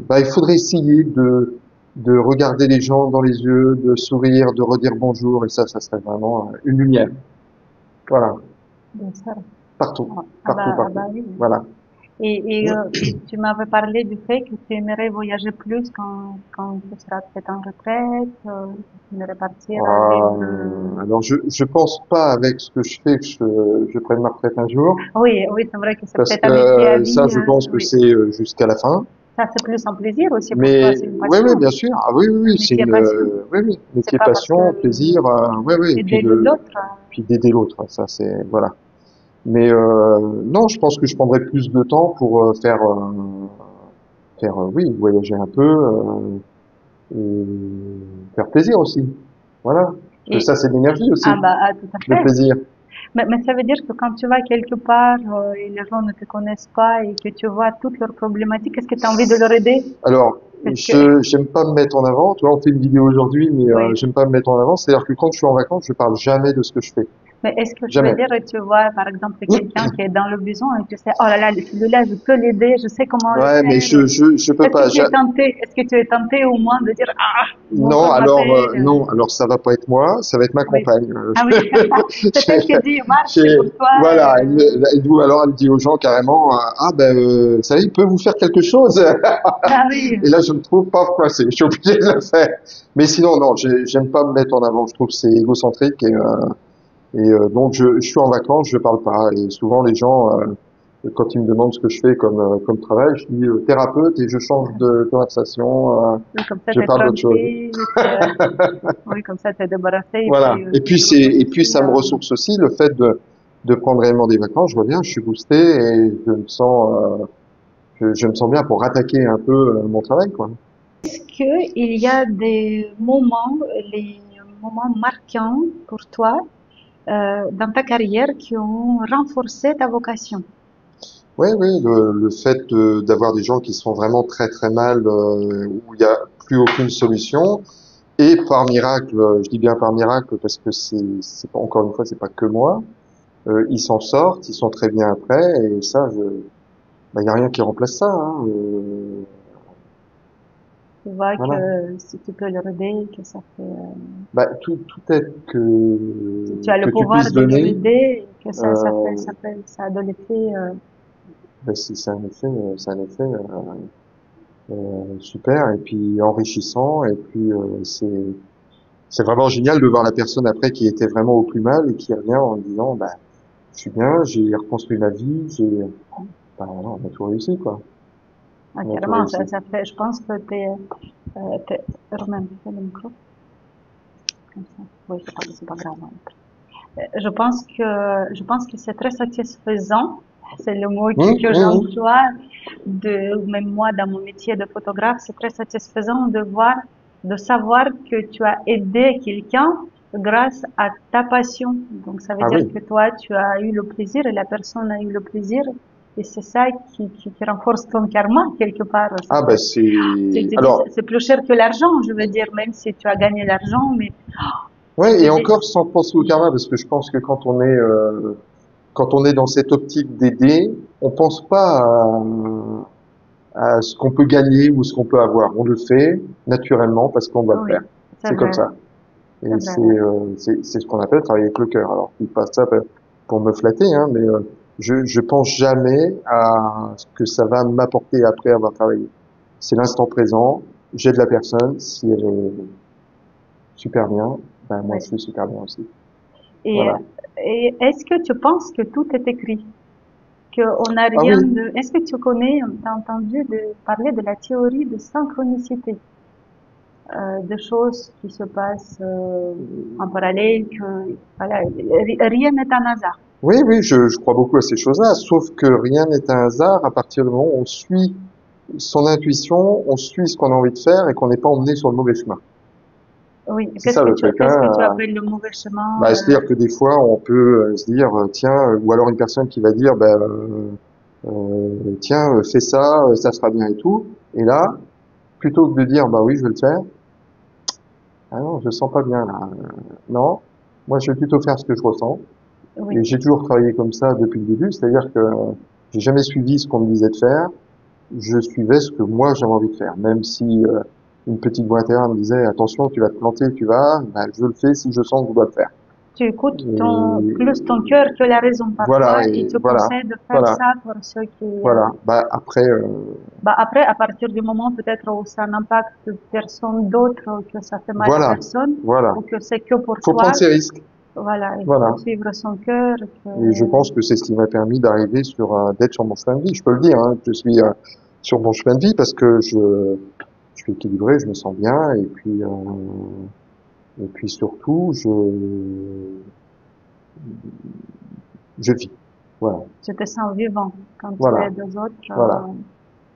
bah, il faudrait essayer de regarder les gens dans les yeux, de sourire, de redire bonjour et ça serait vraiment une lumière. Voilà, bien sûr. partout, Ah partout. bah oui. Voilà. Et tu m'avais parlé du fait que tu aimerais voyager plus quand tu seras peut-être en retraite, tu aimerais partir à vivre. Alors je pense pas avec ce que je fais que je prenne ma retraite un jour Oui, oui, c'est vrai que c'est parce peut-être un métier à que ça vie, je pense que oui. c'est jusqu'à la fin. Ça, c'est plus un plaisir aussi pour toi, Mais c'est une oui, oui, passion, bien sûr. Ah oui, oui, un oui, c'est métier une, passion. oui, oui, C'est métier pas parce que passion, plaisir, oui, oui, et aider l'autre. puis d'aider l'autre, ça c'est, voilà. Mais non, je pense que je prendrais plus de temps pour oui, voyager un peu et faire plaisir aussi. Voilà, parce que Et, ça c'est de l'énergie ah aussi, bah, ah, tout à le fait. plaisir. Mais ça veut dire que quand tu vas quelque part et les gens ne te connaissent pas et que tu vois toutes leurs problématiques, est-ce que tu as envie de leur aider? Alors, Est-ce que, je j'aime pas me mettre en avant. Tu vois, on fait une vidéo aujourd'hui, mais oui, j'aime pas me mettre en avant. C'est-à-dire que quand je suis en vacances, je parle jamais de ce que je fais. Mais est-ce que tu veux Jamais. dire, tu vois, par exemple, quelqu'un qui est dans le besoin et tu sais, oh là là, celui-là, je peux l'aider, je sais comment le Ouais, mais faire. je peux Est-ce que pas. tu es tenté, est-ce que tu es tenté au moins de dire, ah, mon Non, corps alors m'appelle, non, alors ça va pas être moi, ça va être ma oui. compagne. Ah oui. C'est elle qui dit, Marc, c'est pour toi, Voilà, alors elle dit aux gens carrément, ah ben, ça y est, il peut vous faire quelque chose. ah oui. Et là, je me trouve pas coincé, je suis obligé de le faire. Mais sinon, non, j'aime pas me mettre en avant. Je trouve que c'est égocentrique donc je suis en vacances, je parle pas. Et souvent les gens, quand ils me demandent ce que je fais comme travail, je dis thérapeute et je change de conversation, Oui, comme ça, je t'es parle d'autre chose. tranquille, oui, comme ça, t'es débarrassé, Voilà. Et puis tu et reposes puis aussi, ça me ressource aussi le fait de prendre réellement des vacances. Je reviens, je suis boosté et je me sens bien pour rattaquer un peu mon travail, quoi. que il y a des moments, les moments marquants pour toi, dans ta carrière qui ont renforcé ta vocation. Oui, oui, le fait d'avoir des gens qui sont vraiment très très mal, où il n'y a plus aucune solution, et par miracle, je dis bien par miracle parce que encore une fois, c'est pas que moi, ils s'en sortent, ils sont très bien après, et ça, il y a rien qui remplace ça, hein, Tu vois voilà. que si tu peux le aider, que ça fait, Tout aide si tu as le que tu pouvoir puisses de le donner, aider, que euh, ça a de l'effet, c'est un effet super et puis enrichissant et puis c'est vraiment génial de voir la personne après qui était vraiment au plus mal et qui revient en disant bah je suis bien, j'ai reconstruit ma vie, voilà, on a tout réussi quoi, on a tout carrément, réussi. ça fait, je pense que Romain, fais le micro, comme ça. Oui, c'est pas grave. Je pense que c'est très satisfaisant. C'est le mot que Hum. j'emploie même moi dans mon métier de photographe, c'est très satisfaisant de voir, de savoir que tu as aidé quelqu'un grâce à ta passion. Donc, ça veut Ah dire oui, que toi, tu as eu le plaisir et la personne a eu le plaisir. Et c'est ça qui renforce ton karma quelque part. ah bah c'est alors C'est plus cher que l'argent, je veux dire, même si tu as gagné l'argent, mais tu ouais te et dis, encore sans penser au karma parce que je pense que quand on est dans cette optique d'aider, on pense pas à ce qu'on peut gagner ou ce qu'on peut avoir. On le fait naturellement parce qu'on doit le oui, faire. c'est C'est comme vrai, ça. c'est Et vrai. c'est ce qu'on appelle travailler avec le cœur. Alors, je dis pas ça pour me flatter, hein, mais je pense jamais à ce que ça va m'apporter après avoir travaillé. C'est l'instant présent. J'aide la personne. Si elle est super bien, ben moi Oui. je suis super bien aussi. Et, Voilà. et est-ce que tu penses que tout est écrit? Qu'on n'a Ah rien oui, de... Est-ce que tu connais, t'as entendu parler de la théorie de synchronicité, de choses qui se passent en parallèle, que voilà, rien n'est un hasard. oui, oui, je crois beaucoup à ces choses-là. Sauf que rien n'est un hasard à partir du moment où on suit son intuition, on suit ce qu'on a envie de faire et qu'on n'est pas emmené sur le mauvais chemin. Oui, C'est ça le truc, qu'est-ce que tu hein. appelles le mauvais chemin? C'est-à-dire que des fois, on peut se dire, tiens, ou alors une personne qui va dire, tiens, fais ça, ça sera bien et tout. Et là, plutôt que de dire, bah oui, je vais le faire, ah non, je sens pas bien là. Non, moi, je vais plutôt faire ce que je ressens. Oui, Et j'ai toujours travaillé comme ça depuis le début, c'est-à-dire que j'ai jamais suivi ce qu'on me disait de faire. Je suivais ce que moi j'avais envie de faire, même si une petite voix intérieure me disait, attention, tu vas te planter, bah, je le fais si je sens que je dois le faire. tu écoutes plus ton Et cœur que la raison parfois voilà, et et tu voilà, conseilles de faire voilà, ça pour ceux qui, voilà. Bah après, bah après, à partir du moment peut-être où ça n'impacte personne d'autre, ou que ça fait mal à voilà, personne, voilà. ou que c'est que pour Faut toi, prendre ses risques. voilà, il faut Voilà. suivre son cœur. Et je pense que c'est ce qui m'a permis d'arriver d'être sur mon chemin de vie. Je peux le dire, hein, je suis sur mon chemin de vie parce que je suis équilibré, je me sens bien, et puis surtout, je vis. Voilà, Tu te sens vivant quand tu voilà, aides les autres. voilà.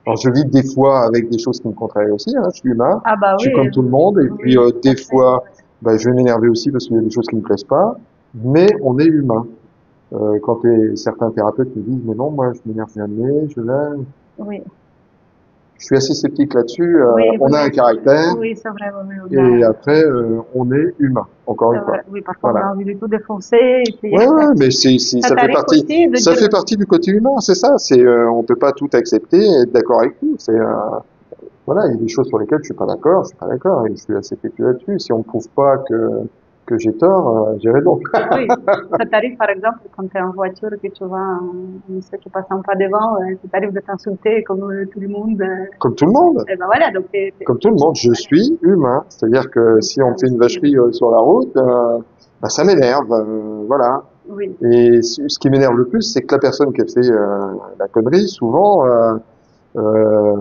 Alors je vis des fois avec des choses qui me contrarient aussi, hein, je suis humain, Ah bah je suis oui, comme tout le monde, et puis oui, tout à des fait. fois, bah, je vais m'énerver aussi parce qu'il y a des choses qui me plaisent pas, mais on est humain. Certains thérapeutes me disent, mais non, moi je m'énerve jamais, je l'aime. Oui, je suis assez sceptique là-dessus. Oui, On a un caractère oui, c'est vrai, oui, oui, et après, on est humain, encore c'est une fois. vrai. Oui, parfois on Voilà. a envie de tout défoncer et puis Ouais, ouais, mais ça ça fait t'arrive partie, aussi de ça dire, fait partie du côté humain, c'est ça. On peut pas tout accepter et être d'accord avec tout. Voilà, il y a des choses sur lesquelles je suis pas d'accord, je suis pas d'accord et je suis assez têtu là-dessus. Si on me prouve pas que j'ai tort, j'irai donc. oui, ça t'arrive par exemple quand tu es en voiture et que tu vois un monsieur qui passe un pas devant, ça t'arrive de t'insulter comme tout le monde. Comme tout le monde. Et ben voilà, donc Comme tout le monde, je voilà. suis humain. C'est-à-dire que Donc si ça on me fait une aussi, vacherie sur la route, bah, ça m'énerve. Voilà. oui, Et ce qui m'énerve le plus, c'est que la personne qui a fait la connerie, souvent, euh,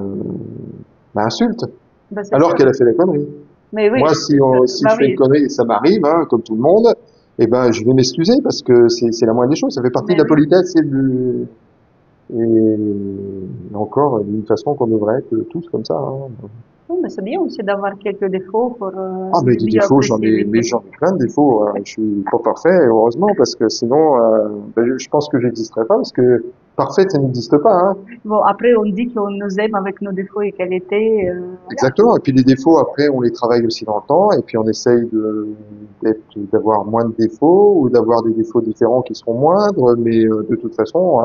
m'insulte, ben c'est alors ça. qu'elle a fait la connerie. Mais oui, Moi, si bah je fais une oui, connerie, et ça m'arrive, hein, comme tout le monde, eh ben, je vais m'excuser parce que c'est la moindre des choses. Ça fait partie de mais la oui. politesse et encore d'une façon qu'on devrait être tous comme ça. Hein. Oui, mais c'est bien aussi d'avoir quelques défauts pour Ah, mais des mieux défauts, apprécier les mais qualités. j'en ai plein de défauts. Je suis pas parfait, heureusement, parce que sinon, ben, je pense que j'existerais pas, parce que parfait, ça n'existe pas. Hein. Bon, après, on dit qu'on nous aime avec nos défauts et qualités, voilà. Exactement. Et puis les défauts, après, on les travaille aussi dans le temps, et puis on essaye d'avoir moins de défauts ou d'avoir des défauts différents qui seront moindres, mais de toute façon,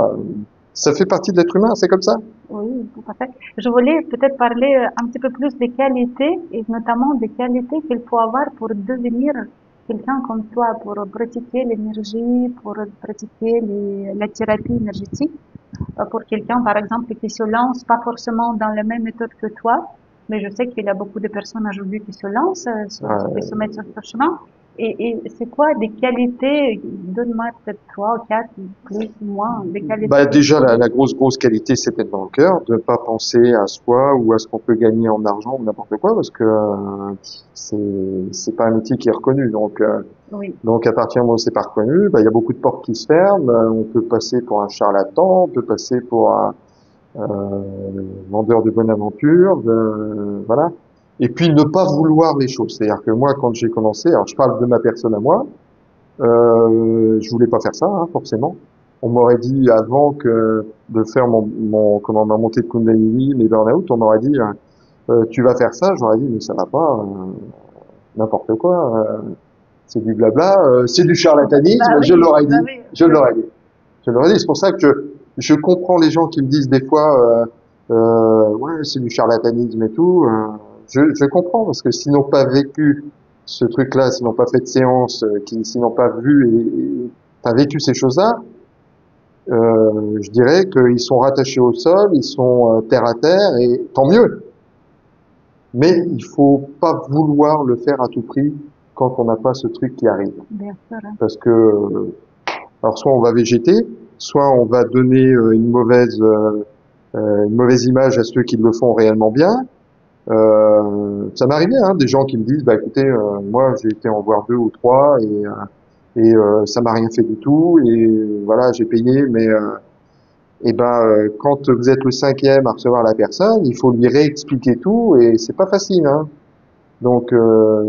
ça fait partie de l'être humain, c'est comme ça. Oui, tout à fait. Je voulais peut-être parler un petit peu plus des qualités et notamment des qualités qu'il faut avoir pour devenir quelqu'un comme toi, pour pratiquer l'énergie, pour pratiquer la thérapie énergétique, pour quelqu'un, par exemple, qui se lance pas forcément dans la même méthode que toi, mais je sais qu'il y a beaucoup de personnes aujourd'hui qui se lancent, qui se mettent sur ce chemin. Et c'est quoi des qualités, donne-moi peut-être trois ou quatre, plus ou moins, des qualités Bah qu'il déjà faut. la grosse qualité c'est d'être dans le cœur, de ne pas penser à soi ou à ce qu'on peut gagner en argent ou n'importe quoi parce que c'est pas un métier qui est reconnu Oui, donc à partir du moment où c'est pas reconnu, bah il y a beaucoup de portes qui se ferment, on peut passer pour un charlatan, on peut passer pour un vendeur de bonne aventure, voilà. Et puis ne pas vouloir les choses, c'est-à-dire que moi quand j'ai commencé, alors je parle de ma personne à moi, je voulais pas faire ça, hein, forcément. On m'aurait dit avant que de faire comment ma montée de Kundalini, mes burn-out, on m'aurait dit tu vas faire ça, j'aurais dit mais ça va pas, n'importe quoi, c'est du blabla, c'est du bah charlatanisme, je oui, l'aurais bah dit, oui, je oui, l'aurais dit, je l'aurais dit. C'est pour ça que je comprends les gens qui me disent des fois ouais c'est du charlatanisme et tout. Je comprends parce que s'ils n'ont pas vécu ce truc-là, s'ils n'ont pas fait de séance, s'ils n'ont pas vu pas vécu ces choses-là, je dirais qu'ils sont rattachés au sol, ils sont terre à terre et tant mieux. Mais il faut pas vouloir le faire à tout prix quand on n'a pas ce truc qui arrive. bien sûr, hein. Parce que alors soit on va végéter, soit on va donner une mauvaise image à ceux qui le font réellement bien. Ça m'est arrivé, hein, des gens qui me disent, bah écoutez, moi j'ai été en voir deux ou trois et ça m'a rien fait du tout et voilà j'ai payé, mais quand vous êtes le cinquième à recevoir la personne, il faut lui réexpliquer tout et c'est pas facile, hein. Donc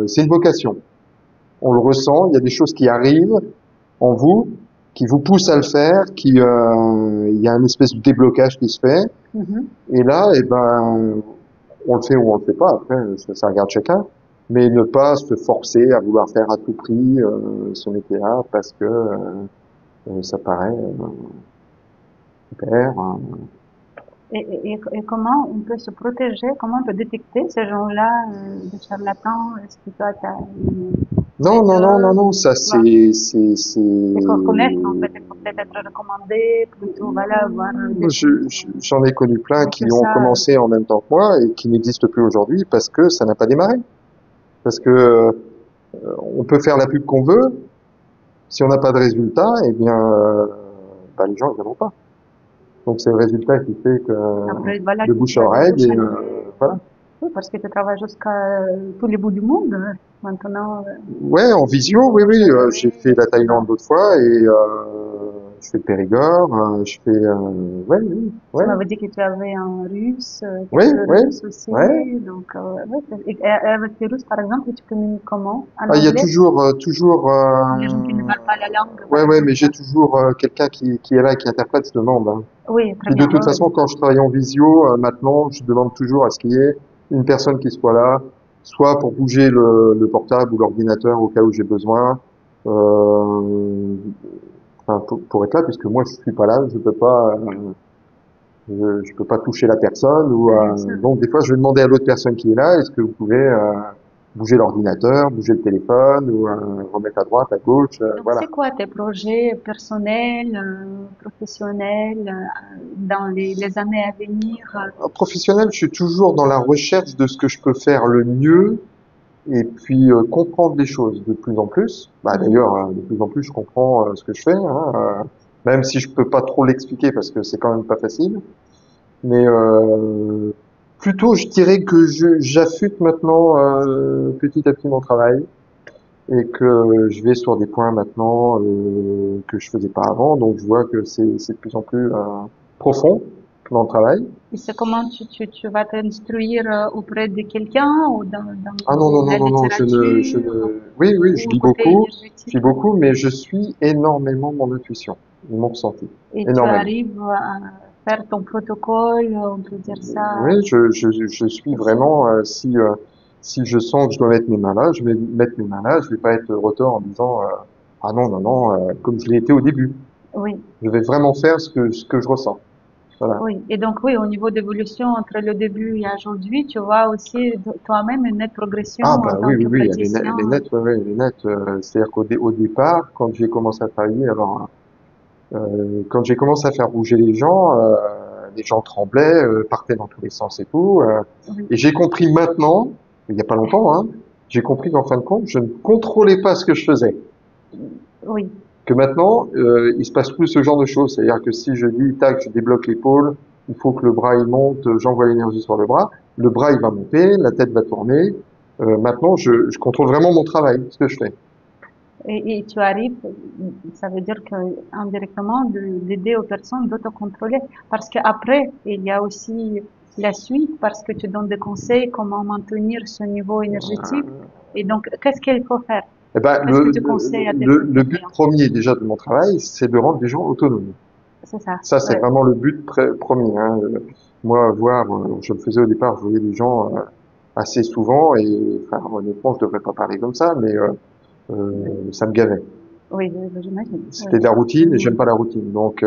c'est une vocation. On le ressent, il y a des choses qui arrivent en vous, qui vous poussent à le faire, il y a une espèce de déblocage qui se fait. Mhm. Et là, on le fait ou on le fait pas. Après, ça regarde chacun. Mais ne pas se forcer à vouloir faire à tout prix ce métier-là parce que ça paraît super. Hein. Et comment on peut se protéger, comment on peut détecter ces gens-là, des charlatans? Est-ce que toi, tu as une Non, non, non, non, méthode non. ou Ça, tu vois, c'est. il faut connaître en fait, il faut peut-être être recommandé, plutôt, voilà, voir J'en ai connu plein mais que qui ont ça, commencé en même temps que moi et qui n'existent plus aujourd'hui parce que ça n'a pas démarré. Parce que on peut faire la pub qu'on veut, si on n'a pas de résultat, eh bien, bah, les gens ne viendront pas. Donc c'est le résultat qui fait que après, voilà, de que bouche tu à as des oreille bouches à et l'oreille. voilà. Oui, parce que tu travailles jusqu'à tous les bouts du monde, maintenant, Ouais, en visio, oui, bouche oui. à J'ai l'oreille, fait la etc. Thaïlande d'autres fois et je fais le Périgord, je fais, ouais, oui, Tu ouais, m'avais dit que tu avais un russe, oui, quelques oui, russes aussi, ouais. donc ouais, et avec les russes, par exemple, tu communiques comment? En Ah, il y a anglais? toujours, Les gens qui ne parlent pas la langue, par ouais, ouais, mais exemple. j'ai toujours quelqu'un qui est là, qui interprète, je demande. Hein. Oui, très Puis de bien, toute ouais, façon, ouais. quand je travaille en visio, maintenant, je demande toujours à ce qu'il y ait une personne qui soit là, soit pour bouger le portable ou l'ordinateur au cas où j'ai besoin, euh, enfin, pour être là, puisque moi, je suis pas là, je peux pas toucher la personne, ou Bien sûr. donc des fois, je vais demander à l'autre personne qui est là, est-ce que vous pouvez bouger l'ordinateur, bouger le téléphone, ou remettre à droite, à gauche, Donc, voilà. c'est quoi tes projets personnels, professionnels, dans les années à venir? En professionnel, je suis toujours dans la recherche de ce que je peux faire le mieux et puis comprendre les choses de plus en plus. Bah, Mhm. d'ailleurs, de plus en plus, je comprends ce que je fais, hein, même si je peux pas trop l'expliquer parce que c'est quand même pas facile. Mais plutôt, je dirais que j'affûte maintenant petit à petit mon travail et que je vais sur des points maintenant que je faisais pas avant. Donc, je vois que c'est de plus en plus profond dans le travail. Et c'est comment tu vas t'instruire auprès de quelqu'un ou dans Ah non, non, non, la non, non, littérature oui, oui, je ou lis côté je lis énergétique? beaucoup, mais je suis énormément mon intuition, mon ressenti, Et tu énormément. arrives à faire ton protocole, on peut dire ça, Oui, je suis aussi. vraiment, si je sens que je dois mettre mes mains là, je vais mettre mes mains là, je vais pas être retors en disant, ah non, non, non, comme je l'ai été au début. Oui, Je vais vraiment faire ce que je ressens. Voilà. oui. Et donc, oui, au niveau d'évolution entre le début et aujourd'hui, tu vois aussi toi-même une nette progression Ah en bah oui, tant oui, que oui, praticien. elle est nette, ouais, ouais, elle est nette. C'est-à-dire au départ, quand j'ai commencé à travailler, alors quand j'ai commencé à faire bouger les gens tremblaient, partaient dans tous les sens et tout. Oui, Et j'ai compris maintenant, il n'y a pas longtemps, hein, j'ai compris qu'en fin de compte, je ne contrôlais pas ce que je faisais. oui. Que maintenant, il se passe plus ce genre de choses. C'est-à-dire que si je dis, tac, je débloque l'épaule, il faut que le bras il monte, j'envoie l'énergie sur le bras il va monter, la tête va tourner. Maintenant, je contrôle vraiment mon travail, ce que je fais. Et tu arrives, ça veut dire que indirectement d'aider aux personnes d'autocontrôler. Parce qu'après, il y a aussi la suite, parce que tu donnes des conseils comment maintenir ce niveau énergétique. Et donc, qu'est-ce qu'il faut faire? Eh ben, Qu'est-ce que tu conseilles à le tes but clients? premier déjà de mon travail, c'est de rendre les gens autonomes. C'est ça. Ça, c'est Ouais. vraiment le but premier. Hein. Moi, voir, je le faisais au départ, je voyais les gens assez souvent et, enfin, honnêtement, je devrais pas parler comme ça, mais ça me gavait. Oui, j'imagine. Oui. C'était de la routine et j'aime pas la routine. Donc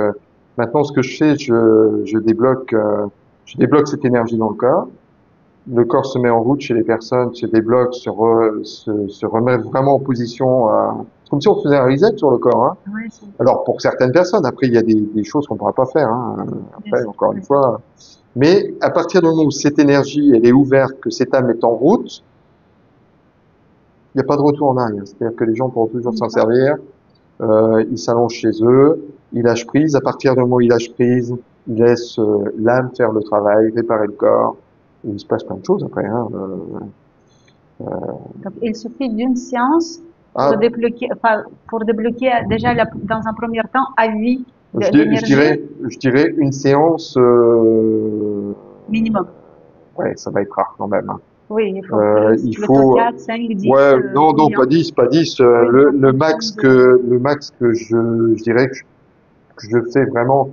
maintenant, ce que je fais, je débloque cette énergie dans le corps. Le corps se met en route chez les personnes, se débloque, se remet vraiment en position. C'est comme si on faisait un reset sur le corps. Hein. Oui, Alors pour certaines personnes, après il y a des choses qu'on ne pourra pas faire. Hein. bien Après, sûr. encore une Oui. fois. Mais à partir du moment où cette énergie, elle est ouverte, que cette âme est en route, il n'y a pas de retour en arrière. C'est-à-dire que les gens pourront toujours s'en D'accord. servir. Ils s'allongent chez eux, ils lâchent prise. À partir du moment où ils lâchent prise, ils laissent l'âme faire le travail, réparer le corps. Et il se passe plein de choses après. Hein. Donc, il suffit d'une séance Ah, pour débloquer déjà dans un premier temps à vie je d'énergie je dirais une séance. minimum. Ouais, ça va être rare quand même. Hein. Oui, il faut plus, Il plutôt faut, 4, 5, 10, ouais, non, non, combien? pas 10, pas 10. Oui, en fonction de Le max que je dirais que je fais vraiment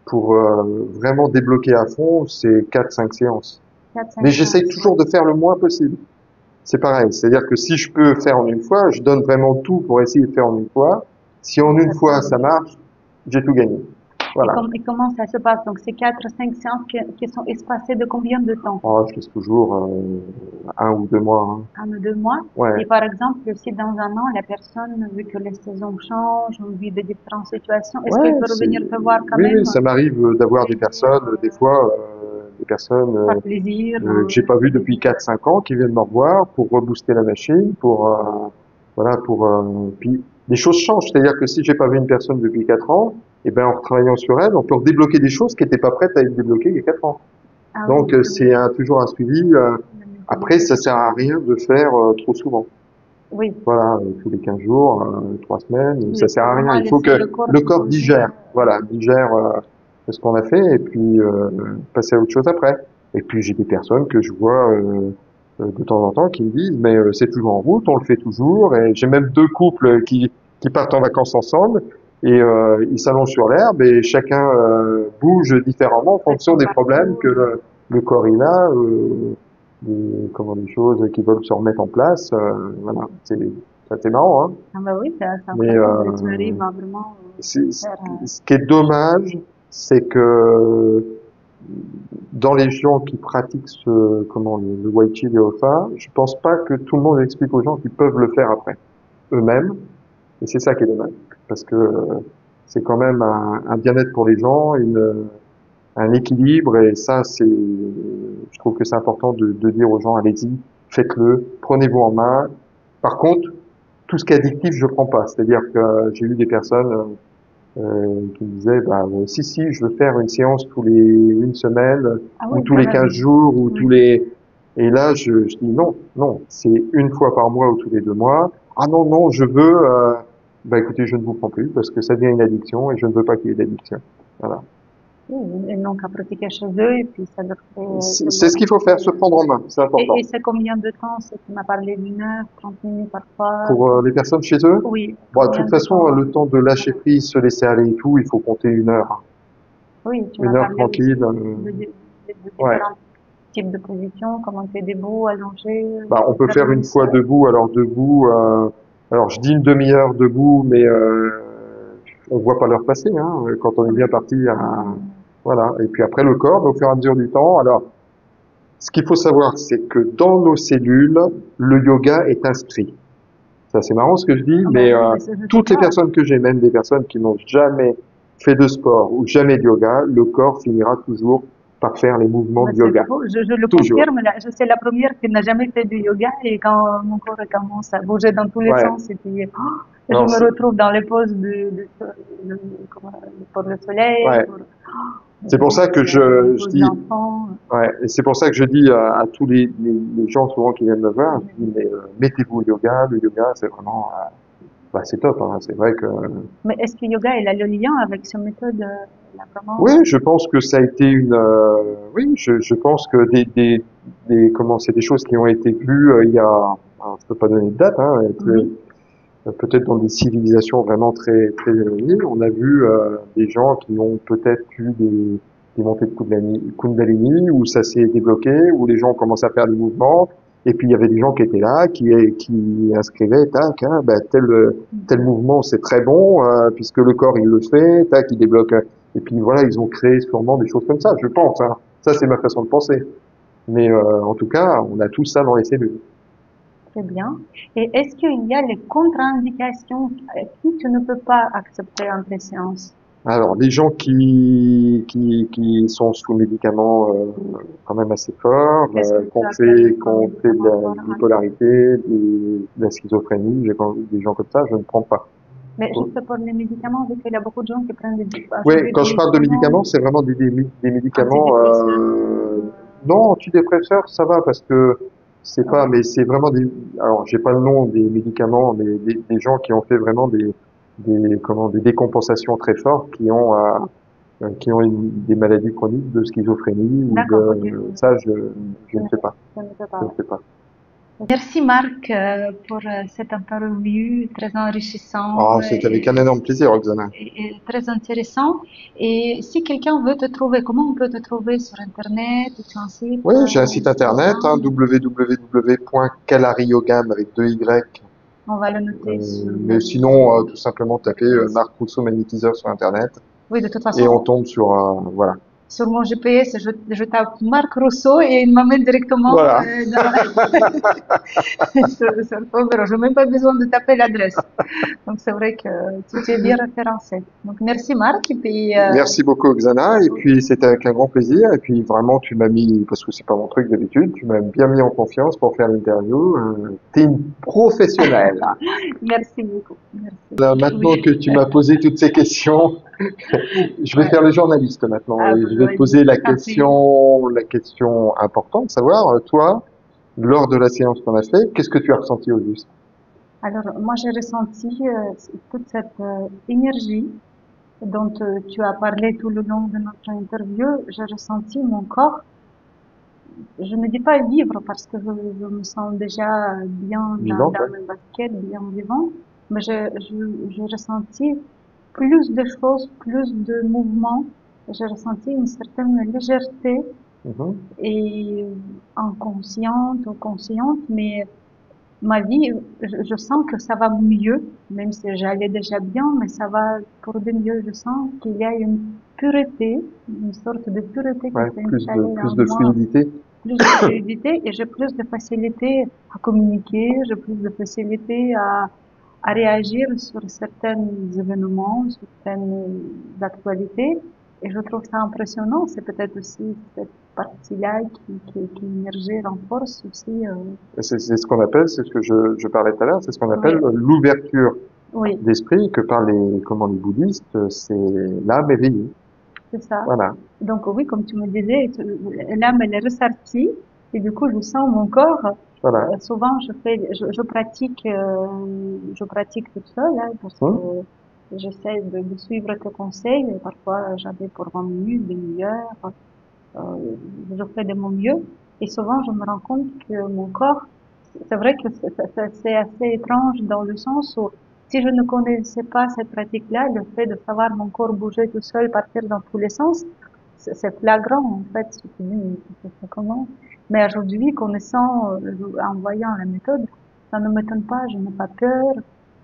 pour vraiment débloquer à fond, c'est 4, 5 séances. 4, 5 Mais j'essaye séances, oui. toujours de faire le moins possible. C'est pareil. C'est-à-dire que si je peux faire en une fois, je donne vraiment tout pour essayer de faire en une fois. Si en une fois ça Exactement. marche, j'ai tout gagné. Voilà. Et comment ça se passe? Donc, ces 4, 5 séances qui sont espacées de combien de temps? Oh, je laisse toujours 1 ou 2 mois. Hein. 1 ou 2 mois. Ouais. Et par exemple, si dans un an, la personne, vu que les saisons changent, on vit de différentes situations, est-ce qu'elle Ouais, peut revenir te voir quand oui, oui, même ça m'arrive pour d'avoir te dire, des fois, des personnes par plaisir, que j'ai pas fait vues depuis plaisir? 4, 5 ans qui viennent me revoir pour rebooster la machine, voilà, puis les choses changent. C'est-à-dire que si j'ai pas vu une personne depuis 4 ans, et ben en retravaillant sur elle, on peut redébloquer des choses qui n'étaient pas prêtes à être débloquées il y a 4 ans. Ah oui, Donc oui, toujours un suivi. la Après, ça manipulation. sert à rien de faire trop souvent. Oui, Voilà, tous les 15 jours, 3 semaines, il ça sert faut à rien. vraiment Il faut laisser le que corps le se corps poser. digère, voilà, digère ce qu'on a fait et puis passer à autre chose après. Et puis j'ai des personnes que je vois de temps en temps qui me disent mais c'est toujours en route, on le fait toujours. Et j'ai même deux couples qui partent en vacances ensemble et ils s'allongent sur l'herbe et chacun bouge différemment en Fait fonction son des problèmes parcours. que le corps il a. Comment des choses qui veulent se remettre en place. Voilà, c'est marrant, hein. Ah bah oui, c'est Mais incroyable. Tu arrives à vraiment c'est- faire. ce qui est dommage, c'est que dans les gens qui pratiquent le Wai Chi, le Hofa, je pense pas que tout le monde explique aux gens qu'ils peuvent le faire après eux-mêmes. Et c'est ça qui est dommage, parce que c'est quand même un bien-être pour les gens, un équilibre, et ça, je trouve que c'est important de dire aux gens, allez-y, faites-le, prenez-vous en main. Par contre, tout ce qui est addictif, je prends pas. C'est-à-dire que j'ai eu des personnes qui me disaient, bah, si, je veux faire une séance tous les une semaine, Ah ou oui, tous quand les 15 même. jours, ou Oui. tous les... Et là, je dis non, non, c'est une fois par mois ou tous les 2 mois. Ah non, non, je veux... bah écoutez, je ne vous prends plus parce que ça devient une addiction et je ne veux pas qu'il y ait d'addiction. Voilà. Oui, ils n'ont qu'à pratiquer chez eux et puis ça devrait se C'est ce qu'il faut faire, se prendre en main, c'est Et important. c'est combien de temps? C'est, tu m'as parlé d'une heure, 30 minutes parfois. Pour les personnes chez eux, Oui, bon, de combien toute de façon, temps? le temps de lâcher prise, se laisser aller et tout, il faut compter 1 heure, hein. Oui, tu m'as 1 heure parlé aussi tranquille. de Ouais. différents types de positions, comment tu es debout, allongé, Bah, on peut faire vers le une fois sol. debout. Alors debout, alors je dis une demi-heure debout, mais on voit pas l'heure passer, hein, quand on est bien Oui. parti. Voilà. Et puis après le corps, au fur et à mesure du temps. Alors, ce qu'il faut savoir, c'est que dans nos cellules, le yoga est inscrit. Ça, c'est marrant ce que je dis, Ah bah mais oui, mais je sais toutes les pas. personnes que j'ai, même des personnes qui n'ont jamais fait de sport ou jamais de yoga, le corps finira toujours par faire les mouvements Mais de c'est yoga. faux, je le Toujours. confirme, là, je suis la première qui n'a jamais fait du yoga et quand mon corps commence à bouger dans tous les Ouais. sens et puis je Alors, me retrouve dans les poses pour le soleil, ouais. pour C'est pour ça que les je poses dis, d'enfant. ouais, et c'est pour ça que je dis à tous les gens souvent qui viennent me voir, je dis mais mettez-vous au yoga, le yoga c'est vraiment, bah, c'est top, hein. C'est vrai que Mais est-ce que yoga, il a le lien avec cette méthode, là, vraiment? oui, je pense que ça a été oui, je pense que comment c'est des choses qui ont été vues il y a, alors, je peux pas donner de date, hein, Oui, peut-être dans des civilisations vraiment très très éloignées, on a vu des gens qui ont peut-être eu des montées de Kundalini où ça s'est débloqué, où les gens ont commencé à faire des mouvements, et puis il y avait des gens qui étaient là, qui inscrivaient, tac, hein, bah, tel mouvement c'est très bon puisque le corps il le fait, tac, il débloque, et puis voilà, ils ont créé sûrement des choses comme ça, je pense, hein. Ça c'est ma façon de penser, mais en tout cas, on a tout ça dans les cellules. très bien. Et est-ce qu'il y a les contre-indications qui tu ne peux pas accepter en tes séances? Alors, les gens qui sont sous médicaments quand même assez forts, Qu'est-ce que tu appelles comme qu'on fait de médicament la pour bipolarité, de la schizophrénie, des gens comme ça, je ne prends pas. Mais juste pour les médicaments, vu qu'il y a beaucoup de gens qui prennent Oui, aujourd'hui quand des je parle de médicaments médicaments, c'est vraiment des médicaments. antidépresseurs, Non, antidépresseurs, ça va parce que c'est oui. pas, mais c'est vraiment des. Alors, j'ai pas le nom des médicaments, mais des gens qui ont fait vraiment des décompensations très fortes, qui ont des maladies chroniques de schizophrénie ou D'accord, ok. de ça, je Je ne ne, fais pas, je ne sais je pas. ne fais pas. Merci Marc pour cette interview très enrichissant Ah, c'est avec un énorme plaisir, Roxana. et très intéressant. Et si quelqu'un veut te trouver, comment on peut te trouver sur Internet? Tu as un site, Oui, j'ai un site internet, hein, Instagram? www.kalariyogam avec deux Y. On va le noter sur Mais le, sinon, tout simplement le taper GPS. Marc Rousseau magnétiseur sur internet Oui, de toute et on façon, tombe sur voilà. sur mon GPS, je tape Marc Rousseau et il m'amène directement Voilà. sur le pauvre. Je n'ai même pas besoin de taper l'adresse. Donc c'est vrai que tu es bien référencé. Donc merci Marc. Et puis, Merci beaucoup, Oksana. Et puis, c'était avec un grand plaisir. Et puis, vraiment, tu m'as mis, parce que c'est pas mon truc d'habitude, tu m'as bien mis en confiance pour faire l'interview. T'es une professionnelle. merci beaucoup. Merci. Là, maintenant que Oui. tu m'as posé toutes ces questions, je vais Ouais. faire le journaliste maintenant Ah, et bah, je vais te vas-y, poser je t'en prie. la question importante, savoir, toi, lors de la séance qu'on a fait, qu'est-ce que tu as ressenti au juste? Alors, moi, j'ai ressenti toute cette énergie dont tu as parlé tout le long de notre interview. J'ai ressenti mon corps. Je ne dis pas vivre parce que je me sens déjà bien Vivante, dans ouais. mes baskets, bien vivant, mais j'ai ressenti plus de choses, plus de mouvements. J'ai ressenti une certaine légèreté Mhm. et inconsciente ou consciente, mais ma vie, je sens que ça va mieux, même si j'allais déjà bien, mais ça va pour de mieux. Je sens qu'il y a une pureté, une sorte de pureté qui Ouais, s'est installée en plus de moi, fluidité. plus de fluidité, et j'ai plus de facilité à communiquer, j'ai plus de facilité à réagir sur certains événements, certaines actualités, et je trouve ça impressionnant. C'est peut-être aussi cette partie-là qui émergeait, renforce aussi, C'est ce qu'on appelle, c'est ce que je parlais tout à l'heure, c'est ce qu'on appelle oui, l'ouverture oui, d'esprit que par comment les bouddhistes, c'est l'âme éveillée. c'est ça. Voilà, Donc oui, comme tu me disais, l'âme elle est ressortie et du coup je sens mon corps. voilà. Souvent je pratique toute seule hein, parce que Hum, j'essaie de suivre tes conseils. Et parfois j'avais pour 20 minutes, demi-heure, euh, je fais de mon mieux. Et souvent je me rends compte que mon corps, c'est vrai que c'est assez étrange dans le sens où si je ne connaissais pas cette pratique-là, le fait de savoir mon corps bouger tout seul, partir dans tous les sens, c'est flagrant en fait. Je me dis, mais tu fais ça comment? Mais aujourd'hui, connaissant, en voyant la méthode, ça ne m'étonne pas, je n'ai pas peur,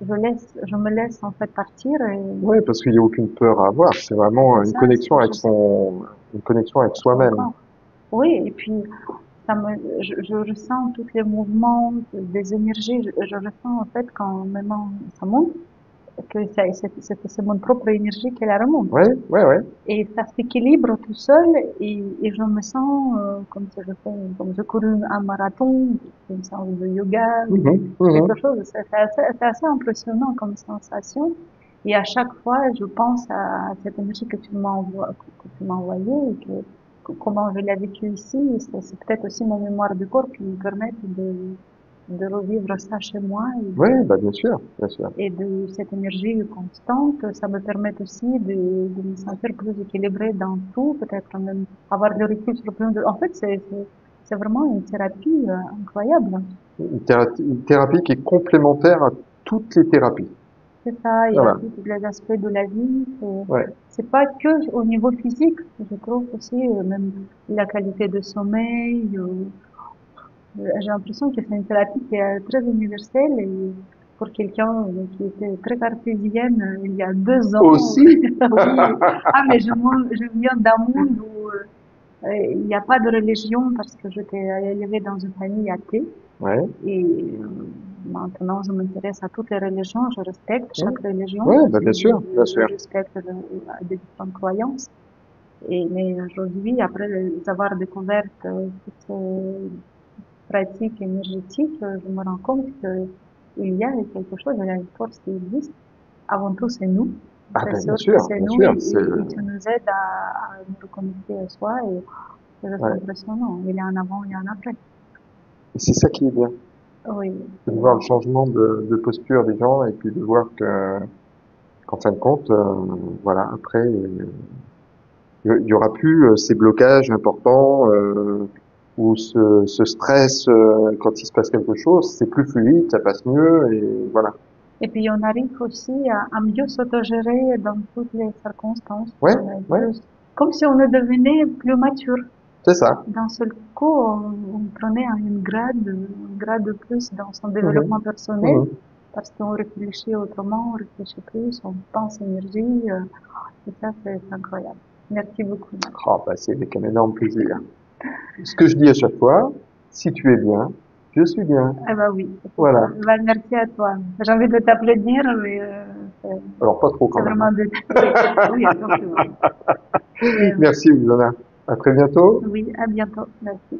je me laisse en fait partir et ouais, parce qu'il n'y a aucune peur à avoir. C'est vraiment c'est une ça, connexion c'est avec juste une connexion avec mon soi-même. corps. Oui, et puis ça me, je ressens tous les mouvements, des énergies, je ressens en fait quand maintenant ça monte, que c'est mon propre énergie qui la remonte. Ouais, ouais, ouais. Et ça s'équilibre tout seul et je me sens comme si je fais, comme je cours un marathon, une séance de yoga ou Mhm, quelque mhm. chose. C'est assez impressionnant comme sensation. Et à chaque fois, je pense à cette énergie que tu m'as envoyée et comment je l'ai vécue ici. Et c'est peut-être aussi mon mémoire du corps qui me permet de revivre ça chez moi Ouais, bah bien sûr, bien sûr. et de cette énergie constante, ça me permet aussi de me sentir plus équilibrée dans tout, peut-être même avoir le recul sur plein de... En fait, c'est vraiment une thérapie incroyable. Une thérapie qui est complémentaire à toutes les thérapies. C'est ça, il y a Voilà. tous les aspects de la vie. Ouais. C'est pas que au niveau physique, je trouve aussi même la qualité de sommeil. J'ai l'impression que c'est une thérapie qui est très universelle et pour quelqu'un qui était très cartésienne il y a 2 ans, Aussi. oui. Ah, mais je viens d'un monde où il n'y a pas de religion parce que j'étais élevée dans une famille athée Ouais. et maintenant je m'intéresse à toutes les religions, je respecte Ouais, chaque religion ouais, parce bah que bien sûr, bien je sûr. respecte des différentes croyances. Et mais aujourd'hui, après avoir découvert toutes ces pratique énergétique, je me rends compte qu'il y a quelque chose, il y a une force qui existe. Avant tout, c'est nous. Ah C'est ben sûr que c'est bien nous sûr, c'est et tu nous aides à nous reconnecter à soi et c'est juste ouais. impressionnant. Il y a un avant, il y a un après. Et c'est ça qui est bien, Oui, c'est de voir le changement de posture des gens et puis de voir que qu'en fin de compte, voilà, après, il y aura plus ces blocages importants ou ce stress quand il se passe quelque chose, c'est plus fluide, ça passe mieux et voilà. et puis on arrive aussi à mieux s'autogérer dans toutes les circonstances. Ouais, On est ouais, plus, comme si on devenait plus mature. c'est ça. D'un seul coup, on prenait un grade de plus dans son Mhm, développement personnel mhm. parce qu'on réfléchit autrement, on réfléchit plus, on pense énergie, et ça, c'est incroyable. Merci beaucoup, Max. Ah, bah, c'est avec un énorme plaisir. Ce que je dis à chaque fois, si tu es bien, je suis bien. Eh ben oui, c'est ça. Voilà. Ben, merci à toi. J'ai envie de t'applaudir, mais Alors pas trop c'est quand même, vraiment hein. de... Oui, oui, attention. Mais, Merci, Ilona. À très bientôt. oui, à bientôt. Merci.